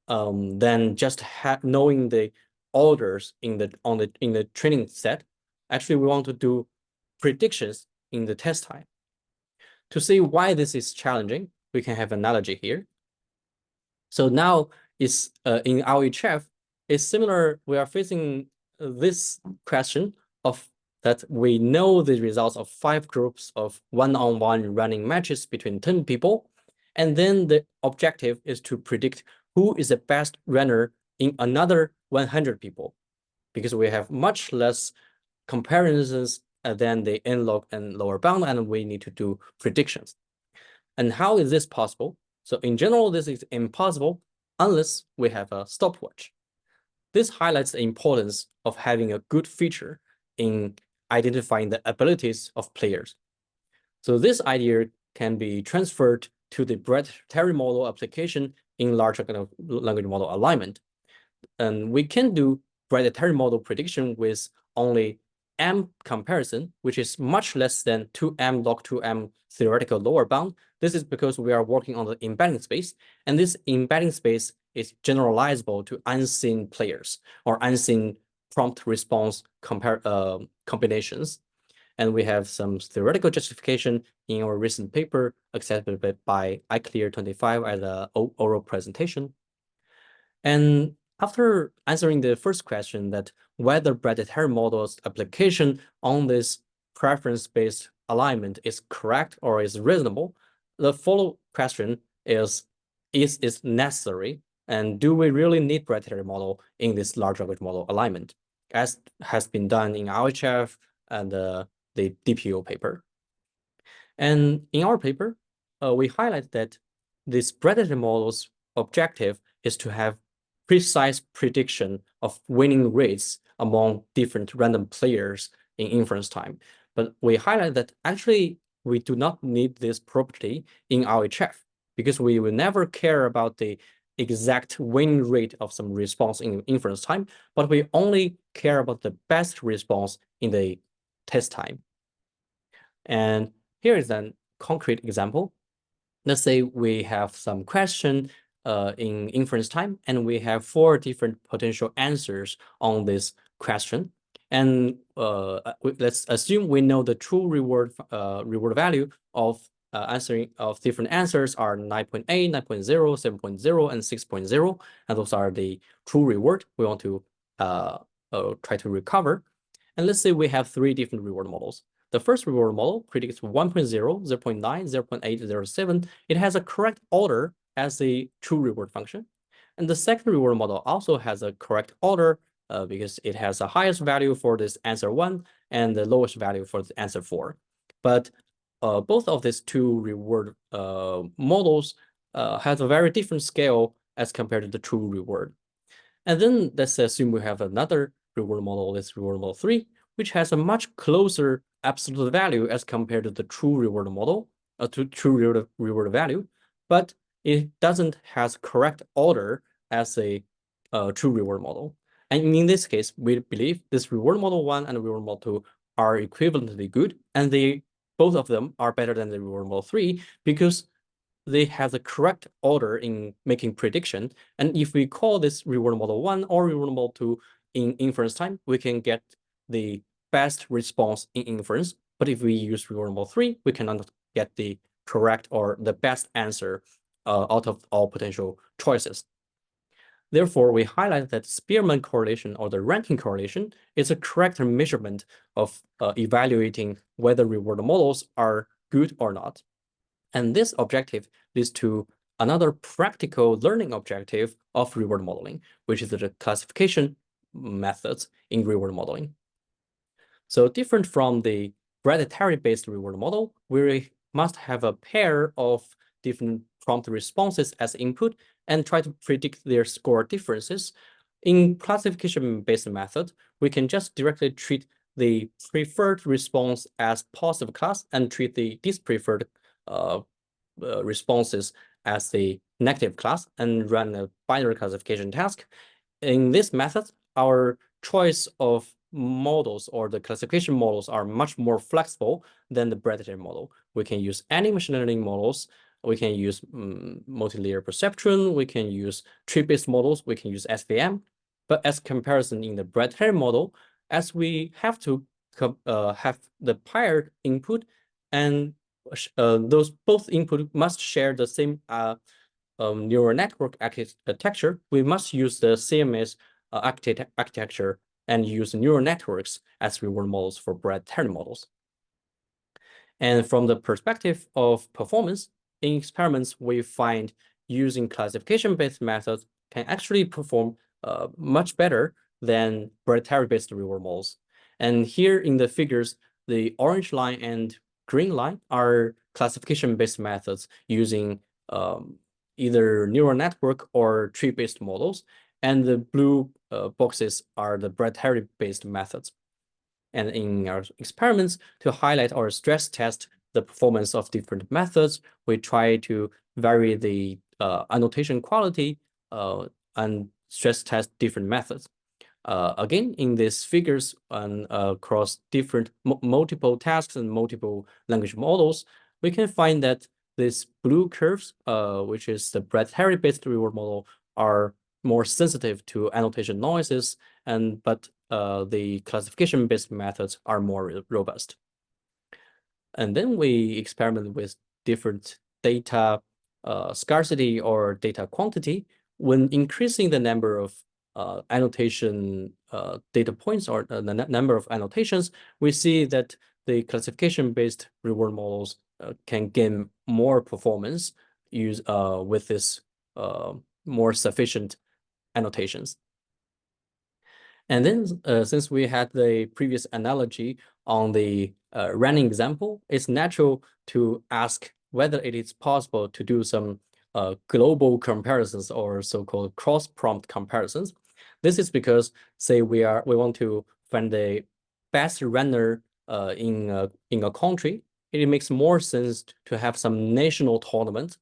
than just knowing the orders in the training set. Actually, we want to do predictions in the test time. To see why this is challenging, we can have an analogy here. So now is in RHF, it's similar. We are facing this question of that we know the results of 5 groups of one-on-one running matches between 10 people. And then the objective is to predict who is the best runner in another 100 people, because we have much less comparisons than the n-log and lower bound, and we need to do predictions. And how is this possible? So in general, this is impossible unless we have a stopwatch. This highlights the importance of having a good feature in identifying the abilities of players. So this idea can be transferred to the Brett-Terry model application in large language model alignment. And we can do Brett-Terry model prediction with only M comparison, which is much less than 2M log 2M theoretical lower bound. This is because we are working on the embedding space, and this embedding space is generalizable to unseen players or unseen prompt response combinations. And we have some theoretical justification in our recent paper accepted by ICLR 25 as an oral presentation. And after answering the first question that whether Brett-Terry model's application on this preference-based alignment is correct or is reasonable, the follow question is it necessary? And do we really need Brett-Terry model in this large language model alignment, as has been done in RHF and the DPO paper? And in our paper, we highlight that this Brett-Terry model's objective is to have precise prediction of winning rates among different random players in inference time. But we highlight that actually we do not need this property in RHF, because we will never care about the exact win rate of some response in inference time, but we only care about the best response in the test time. And here is a concrete example. Let's say we have some question in inference time, and we have 4 different potential answers on this question. And let's assume we know the true reward value of answering of different answers are 9.8, 9.0, 7.0, and 6.0, and those are the true reward we want to try to recover. And let's say we have 3 different reward models. The first reward model predicts 1.0, 0.9, 0.8, 0.7. It has a correct order as a true reward function. And the second reward model also has a correct order because it has the highest value for this answer 1 and the lowest value for the answer 4. But both of these 2 reward models have a very different scale as compared to the true reward. And then let's assume we have another reward model, this reward model 3, which has a much closer absolute value as compared to the true reward model, to true reward value, but it doesn't have correct order as a true reward model. And in this case, we believe this reward model 1 and reward model 2 are equivalently good, and both of them are better than the reward model 3 because they have the correct order in making prediction. And if we call this reward model 1 or reward model 2 in inference time, we can get the best response in inference. But if we use reward model 3, we cannot get the correct or the best answer out of all potential choices. Therefore, we highlight that Spearman correlation or the ranking correlation is a correct measurement of evaluating whether reward models are good or not. And this objective leads to another practical learning objective of reward modeling, which is the classification methods in reward modeling. So different from the Brett-Terry-based reward model, we must have a pair of different prompt responses as input and try to predict their score differences. In classification-based method, we can just directly treat the preferred response as positive class and treat the dispreferred responses as the negative class and run a binary classification task. In this method, our choice of models or the classification models are much more flexible than the Brett-Terry model. We can use any machine learning models. We can use multi-layer perceptron. We can use tree-based models. We can use SVM. But as comparison in the Brett-Harry model, as we have to have the paired input, and those both input must share the same neural network architecture, we must use the CMS architecture and use neural networks as reward models for Brett-Harry models. And from the perspective of performance, in experiments, we find using classification-based methods can actually perform much better than Brett-Harry-based reward models. And here in the figures, the orange line and green line are classification-based methods using either neural network or tree-based models, and the blue boxes are the Brett-Harry-based methods. And in our experiments, to highlight or stress test the performance of different methods, we try to vary the annotation quality and stress test different methods. Again, in these figures and across different multiple tasks and multiple language models, we can find that these blue curves, which is the Brett-Harry-based reward model, are more sensitive to annotation noises, but the classification-based methods are more robust. And then we experiment with different data scarcity or data quantity. When increasing the number of annotation data points or the number of annotations, we see that the classification-based reward models can gain more performance with this more sufficient annotations. And then since we had the previous analogy on the running example, it's natural to ask whether it is possible to do some global comparisons or so-called cross-prompt comparisons. This is because, say, we want to find the best runner in a country. It makes more sense to have some national tournament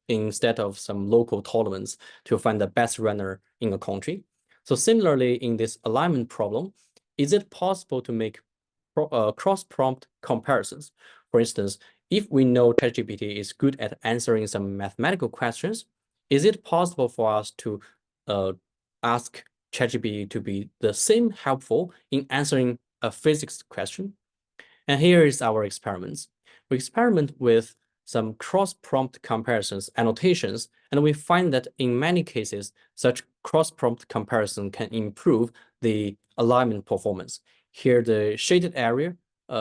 instead of some local tournaments to find the best runner in a country. So similarly, in this alignment problem, is it possible to make cross-prompt comparisons? For instance, if we know ChatGPT is good at answering some mathematical questions, is it possible for us to ask ChatGPT to be the same helpful in answering a physics question? And here is our experiments. We experiment with some cross-prompt comparisons annotations, and we find that in many cases, such cross-prompt comparison can improve the alignment performance. Here, the shaded area,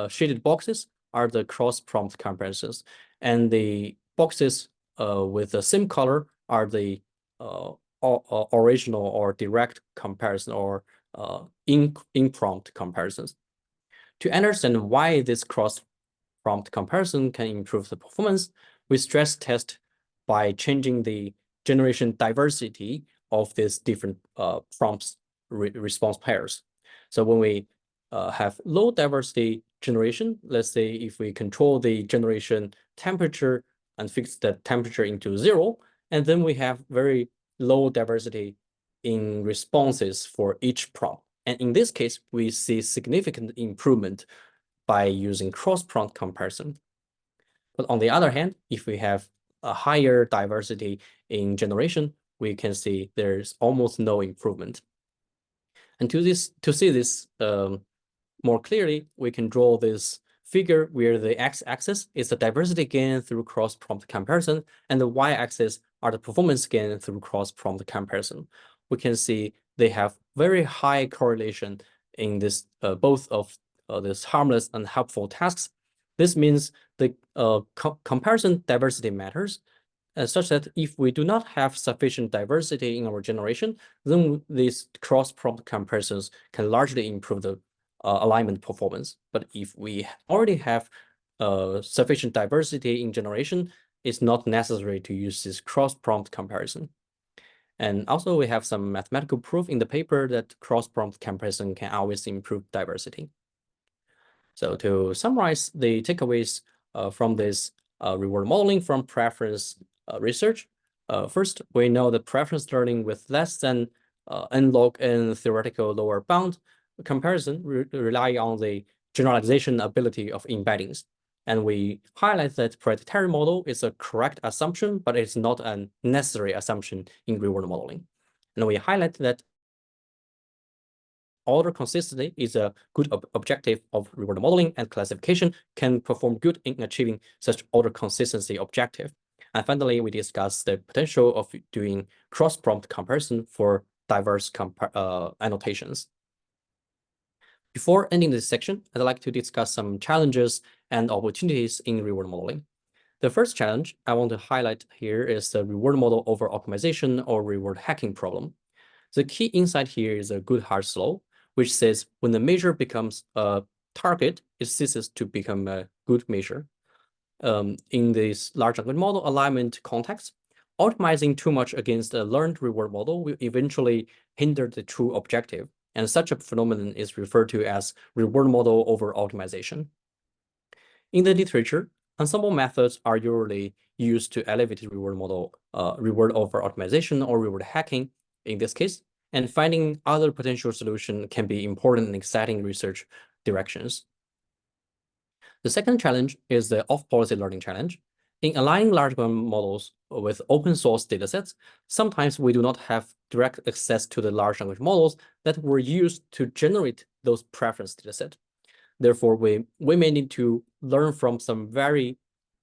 shaded boxes are the cross-prompt comparisons, and the boxes with the same color are the original or direct comparison or in-prompt comparisons. To understand why this cross-prompt comparison can improve the performance, we stress test by changing the generation diversity of these different prompts response pairs. So when we have low diversity generation, let's say if we control the generation temperature and fix the temperature into 0, and then we have very low diversity in responses for each prompt. And in this case, we see significant improvement by using cross-prompt comparison. But on the other hand, if we have a higher diversity in generation, we can see there's almost no improvement. And to see this more clearly, we can draw this figure where the x-axis is the diversity gain through cross-prompt comparison, and the y-axis are the performance gain through cross-prompt comparison. We can see they have very high correlation in this both of this harmless and helpful tasks. This means the comparison diversity matters, such that if we do not have sufficient diversity in our generation, then these cross-prompt comparisons can largely improve the alignment performance. But if we already have sufficient diversity in generation, it's not necessary to use this cross-prompt comparison. And also we have some mathematical proof in the paper that cross-prompt comparison can always improve diversity. So to summarize the takeaways from this reward modeling from preference research, first, we know that preference learning with less than n log n theoretical lower bound comparison rely on the generalization ability of embeddings. And we highlight that predictive model is a correct assumption, but it's not a necessary assumption in reward modeling. And we highlight that order consistency is a good objective of reward modeling, and classification can perform good in achieving such order consistency objective. And finally, we discuss the potential of doing cross-prompt comparison for diverse annotations. Before ending this section, I'd like to discuss some challenges and opportunities in reward modeling. The first challenge I want to highlight here is the reward model over optimization or reward hacking problem. The key insight here is a Goodhart's law, which says when the measure becomes a target, it ceases to become a good measure. In this large language model alignment context, optimizing too much against a learned reward model will eventually hinder the true objective, and such a phenomenon is referred to as reward model over optimization. In the literature, ensemble methods are usually used to elevate reward model, reward over optimization or reward hacking in this case, and finding other potential solution can be important and exciting research directions. The second challenge is the off-policy learning challenge. In aligning large models with open source datasets, sometimes we do not have direct access to the large language models that were used to generate those preference datasets. Therefore, we may need to learn from some very,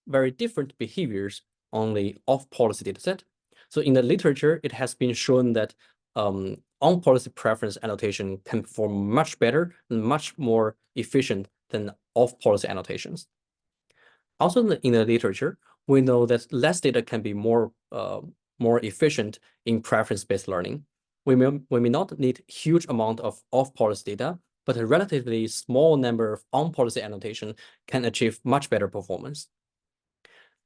very different behaviors on the off-policy dataset. So in the literature, it has been shown that on-policy preference annotation can perform much better and much more efficient than off-policy annotations. Also in the literature, we know that less data can be more efficient in preference-based learning. We may not need huge amount of off-policy data, but a relatively small number of on-policy annotation can achieve much better performance.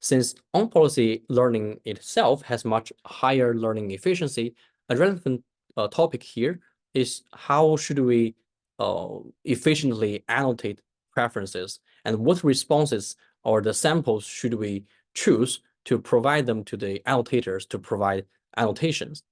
Since on-policy learning itself has much higher learning efficiency, a relevant topic here is how should we efficiently annotate preferences, and what responses or the samples should we choose to provide them to the annotators to provide annotations.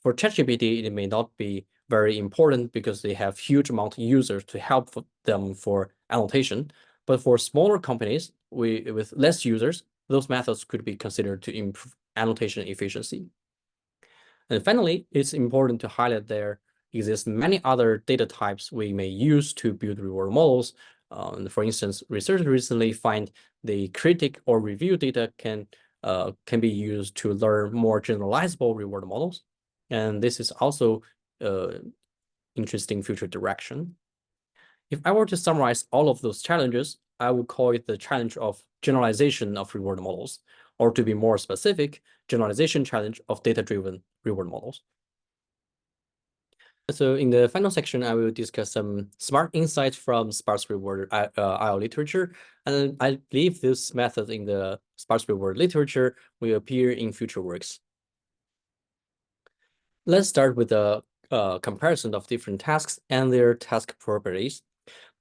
For ChatGPT, it may not be very important because they have huge amount of users to help them for annotation. But for smaller companies with less users, those methods could be considered to improve annotation efficiency. And finally, it's important to highlight there exist many other data types we may use to build reward models. For instance, researchers recently find the critic or review data can be used to learn more generalizable reward models. And this is also interesting future direction. If I were to summarize all of those challenges, I would call it the challenge of generalization of reward models, or to be more specific, generalization challenge of data-driven reward models. So in the final section, I will discuss some smart insights from sparse-reward IO literature, and I believe this method in the sparse-reward literature will appear in future works. Let's start with a comparison of different tasks and their task properties.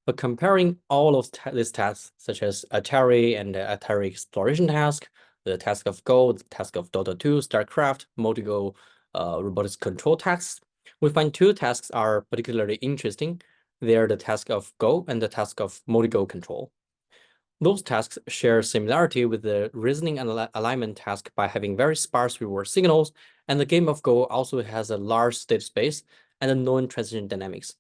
But comparing all of these tasks, such as Atari and the Atari exploration task, the task of Go, the task of Dota 2, StarCraft, multi-go robotics control tasks, we find two tasks are particularly interesting. They are the task of Go and the task of multi-go control. Those tasks share similarity with the reasoning and alignment task by having very sparse reward signals, and the game of Go also has a large state space and a known transition dynamics.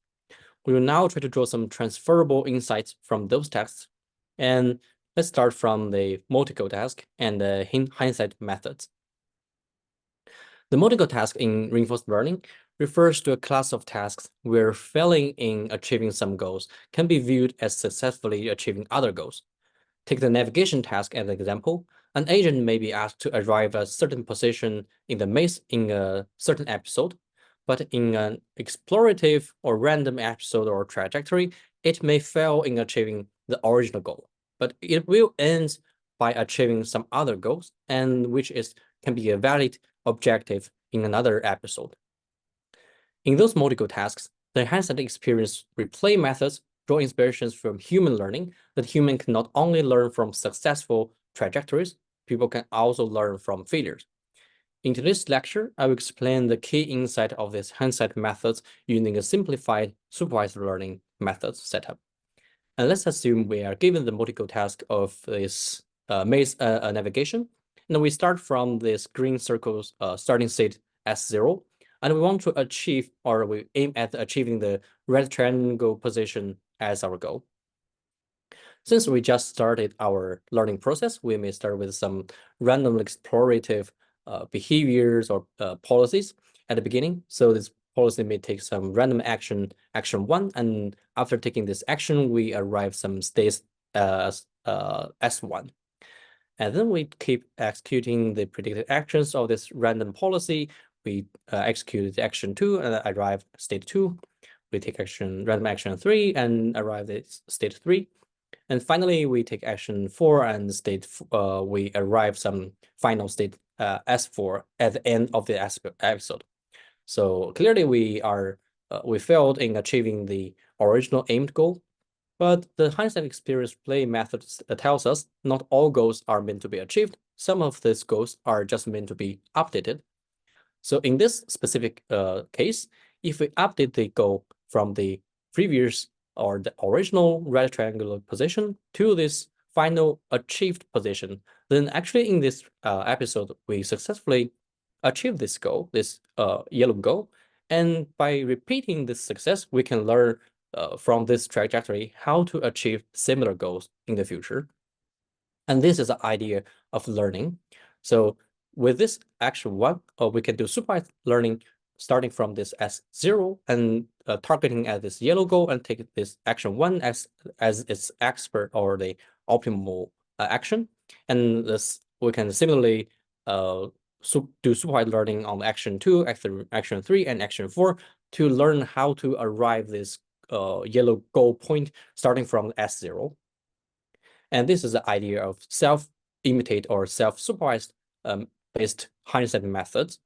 We will now try to draw some transferable insights from those tasks, and let's start from the multi-go task and the hindsight methods. The multi-go task in reinforcement learning refers to a class of tasks where failing in achieving some goals can be viewed as successfully achieving other goals. Take the navigation task as an example. An agent may be asked to arrive at a certain position in the maze in a certain episode, but in an explorative or random episode or trajectory, it may fail in achieving the original goal, but it will end by achieving some other goals, and which can be a valid objective in another episode. In those multi-go tasks, the hindsight experience replay methods draw inspirations from human learning, that human can not only learn from successful trajectories, people can also learn from failures. In today's lecture, I will explain the key insight of these hindsight methods using a simplified supervised learning methods setup. And let's assume we are given the multi-go task of this maze navigation. And we start from this green circle's starting state S0, and we want to achieve, or we aim at achieving the red triangle position as our goal. Since we just started our learning process, we may start with some random explorative behaviors or policies at the beginning. So this policy may take some random action 1, and after taking this action, we arrive some states S1. And then we keep executing the predicted actions of this random policy. We execute action 2 and arrive state 2. We take random action 3 and arrive at state 3. And finally, we take action 4 and we arrive some final state S4 at the end of the episode. So clearly we failed in achieving the original aimed goal, but the hindsight experience play method tells us not all goals are meant to be achieved. Some of these goals are just meant to be updated. So in this specific case, if we update the goal from the previous or the original right triangular position to this final achieved position, then actually in this episode, we successfully achieved this goal, this yellow goal. And by repeating this success, we can learn from this trajectory how to achieve similar goals in the future. And this is the idea of learning. So with this action 1, we can do supervised learning starting from this S0 and targeting at this yellow goal and take this action 1 as its expert or the optimal action. And this we can similarly do supervised learning on action 2, action 3, and action 4 to learn how to arrive this yellow goal point starting from S0. And this is the idea of self-imitate or self-supervised based hindsight methods.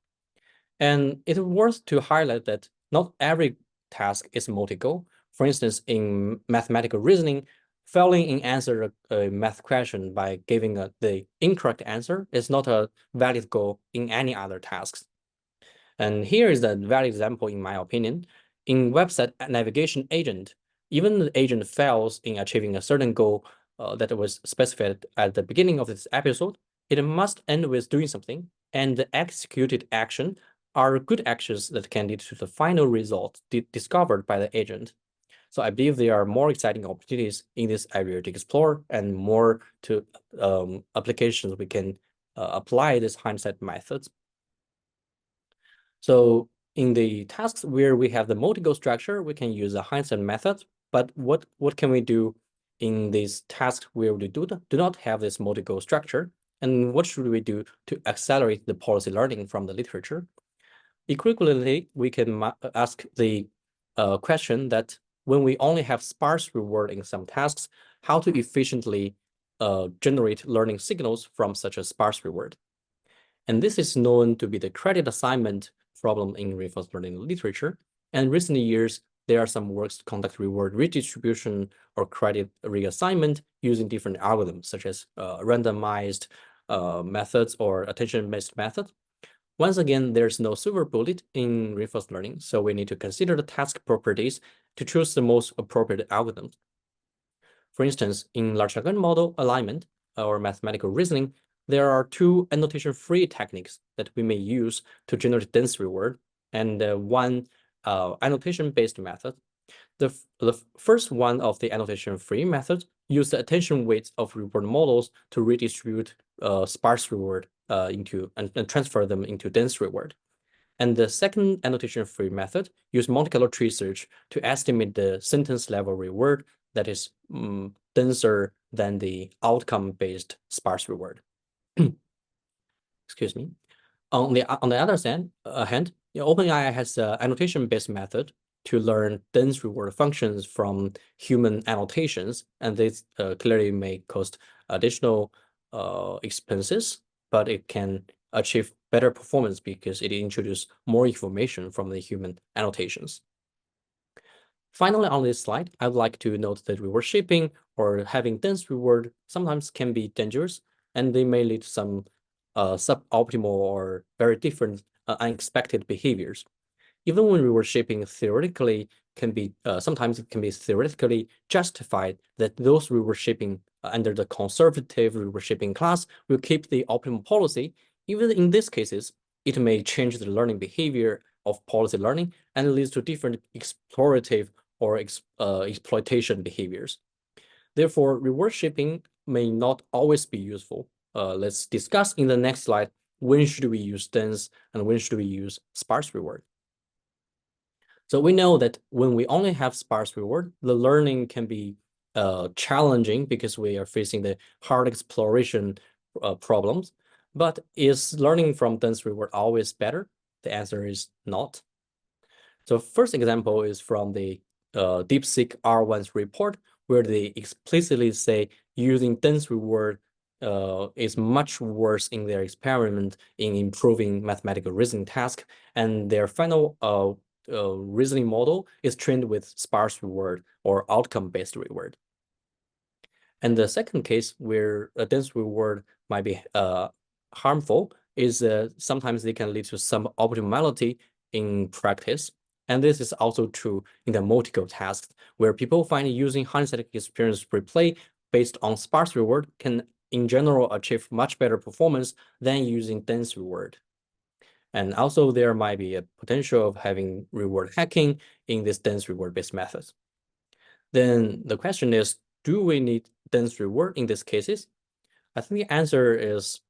And it's worth to highlight that not every task is multi-goal. For instance, in mathematical reasoning, failing in answer a math question by giving the incorrect answer is not a valid goal in any other tasks. And here is a valid example, in my opinion. In website navigation agent, even the agent fails in achieving a certain goal that was specified at the beginning of this episode, it must end with doing something, and the executed action are good actions that can lead to the final result discovered by the agent. So I believe there are more exciting opportunities in this area to explore and more to applications we can apply this hindsight methods. So in the tasks where we have the multi-goal structure, we can use the hindsight method. But what can we do in these tasks where we do not have this multi-goal structure? And what should we do to accelerate the policy learning from the literature? Equivalently, we can ask the question that when we only have sparse reward in some tasks, how to efficiently generate learning signals from such a sparse reward. And this is known to be the credit assignment problem in reinforcement learning literature. And in recent years, there are some works to conduct reward redistribution or credit reassignment using different algorithms, such as randomized methods or attention-based methods. Once again, there's no silver bullet in reinforcement learning, so we need to consider the task properties to choose the most appropriate algorithms. For instance, in large language model alignment or mathematical reasoning, there are 2 annotation-free techniques that we may use to generate dense reward, and one annotation-based method. The first one of the annotation-free methods use the attention weights of reward models to redistribute sparse reward into and transfer them into dense reward. And the second annotation-free method use multicolor tree search to estimate the sentence level reward that is denser than the outcome-based sparse reward. Excuse me. On the other hand, OpenAI has an annotation-based method to learn dense reward functions from human annotations, and this clearly may cost additional expenses, but it can achieve better performance because it introduces more information from the human annotations. Finally, on this slide, I would like to note that reward shaping or having dense reward sometimes can be dangerous, and they may lead to some suboptimal or very different unexpected behaviors. Even when reward shaping theoretically can be, sometimes it can be theoretically justified that those reward shaping under the conservative reward shaping class will keep the optimal policy. Even in these cases, it may change the learning behavior of policy learning and leads to different explorative or exploitation behaviors. Therefore, reward shaping may not always be useful. Let's discuss in the next slide, when should we use dense and when should we use sparse reward? So we know that when we only have sparse reward, the learning can be challenging because we are facing the hard exploration problems. But is learning from dense reward always better? The answer is not. So first example is from the DeepSeek R1's report, where they explicitly say using dense reward is much worse in their experiment in improving mathematical reasoning task, and their final reasoning model is trained with sparse reward or outcome-based reward. And the second case where a dense reward might be harmful is sometimes they can lead to suboptimality in practice. And this is also true in the multi-go tasks, where people find using hindsight experience replay based on sparse reward can, in general, achieve much better performance than using dense reward. And also there might be a potential of having reward hacking in this dense reward-based methods. Then the question is, do we need dense reward in these cases? I think the answer is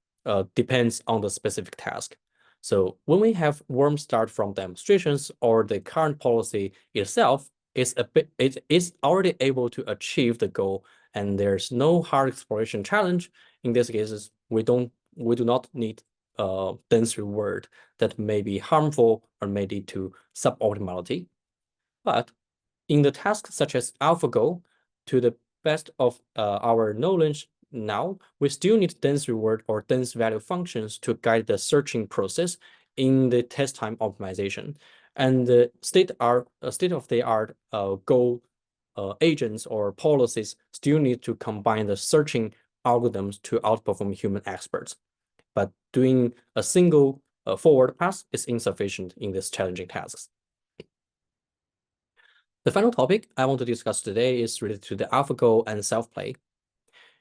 depends on the specific task. So when we have warm start from demonstrations or the current policy itself it is already able to achieve the goal and there's no hard exploration challenge, in these cases, we do not need dense reward that may be harmful or may lead to suboptimality. But in the tasks such as AlphaGo, to the best of our knowledge now, we still need dense reward or dense value functions to guide the searching process in the test time optimization. And the state-of-the-art Go agents or policies still need to combine the searching algorithms to outperform human experts. But doing a single forward pass is insufficient in these challenging tasks. The final topic I want to discuss today is related to the AlphaGo and self-play.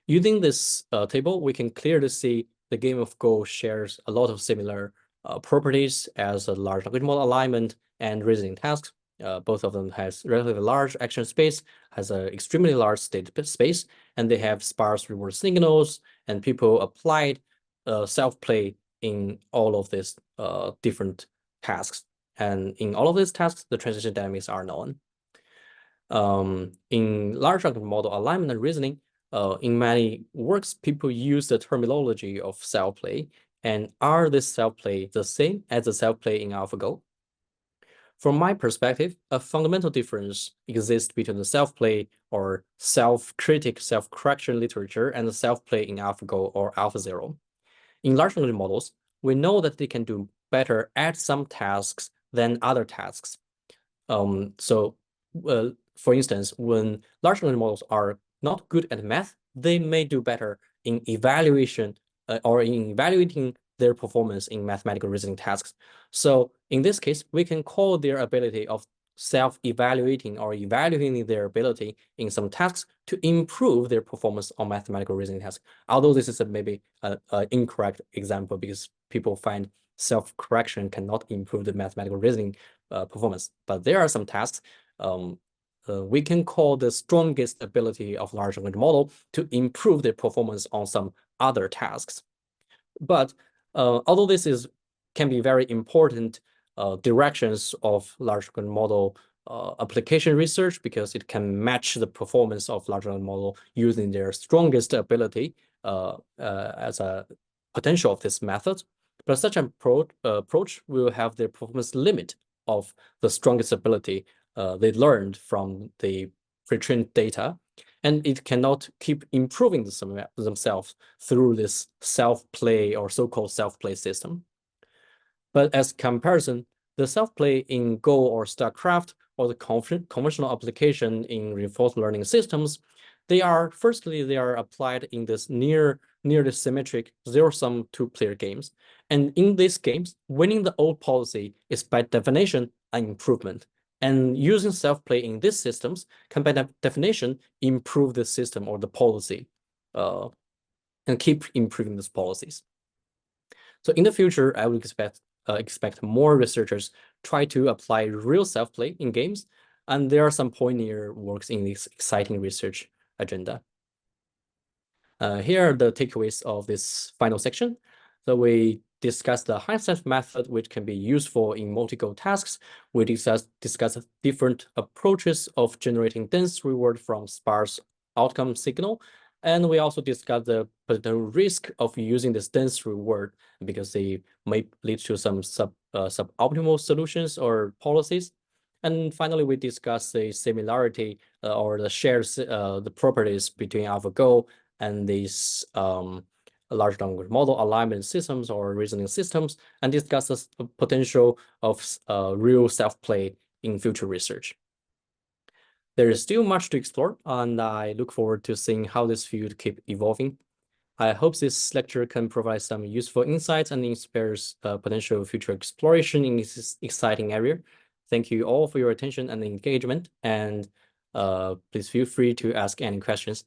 Using this table, we can clearly see the game of Go shares a lot of similar properties as a large language model alignment and reasoning tasks. Both of them has relatively large action space, has an extremely large state space, and they have sparse reward signals, and people applied self-play in all of these different tasks. And in all of these tasks, the transition dynamics are known. In large language model alignment and reasoning, in many works, people use the terminology of self-play. And are this self-play the same as the self-play in AlphaGo? From my perspective, a fundamental difference exists between the self-play or self-critic, self-correction literature and the self-play in AlphaGo or AlphaZero. In large language models, we know that they can do better at some tasks than other tasks. For instance, when large language models are not good at math, they may do better in evaluation or in evaluating their performance in mathematical reasoning tasks. So in this case, we can call their ability of self-evaluating or evaluating their ability in some tasks to improve their performance on mathematical reasoning tasks. Although this is maybe an incorrect example because people find self-correction cannot improve the mathematical reasoning performance. But there are some tasks we can call the strongest ability of large language model to improve their performance on some other tasks. But although this can be very important directions of large language model application research because it can match the performance of large language model using their strongest ability as a potential of this method. But such an approach will have the performance limit of the strongest ability they learned from the pre-trained data, and it cannot keep improving themselves through this self-play or so-called self-play system. But as comparison, the self-play in Go or StarCraft or the conventional application in reinforcement learning systems, they are applied in this nearly symmetric zero-sum two-player games. And in these games, winning the old policy is by definition an improvement. And using self-play in these systems can by definition improve the system or the policy and keep improving these policies. So in the future, I would expect more researchers try to apply real self-play in games. And there are some pioneer works in this exciting research agenda. Here are the takeaways of this final section. So we discussed the hindsight method, which can be useful in multi-goal tasks. We discussed different approaches of generating dense reward from sparse outcome signal. And we also discussed the potential risk of using this dense reward because they may lead to some suboptimal solutions or policies. And finally, we discussed the similarity or the shared the properties between AlphaGo and these large language model alignment systems or reasoning systems, and discuss the potential of real self-play in future research. There is still much to explore, and I look forward to seeing how this field keep evolving. I hope this lecture can provide some useful insights and inspires potential future exploration in this exciting area. Thank you all for your attention and engagement, and please feel free to ask any questions.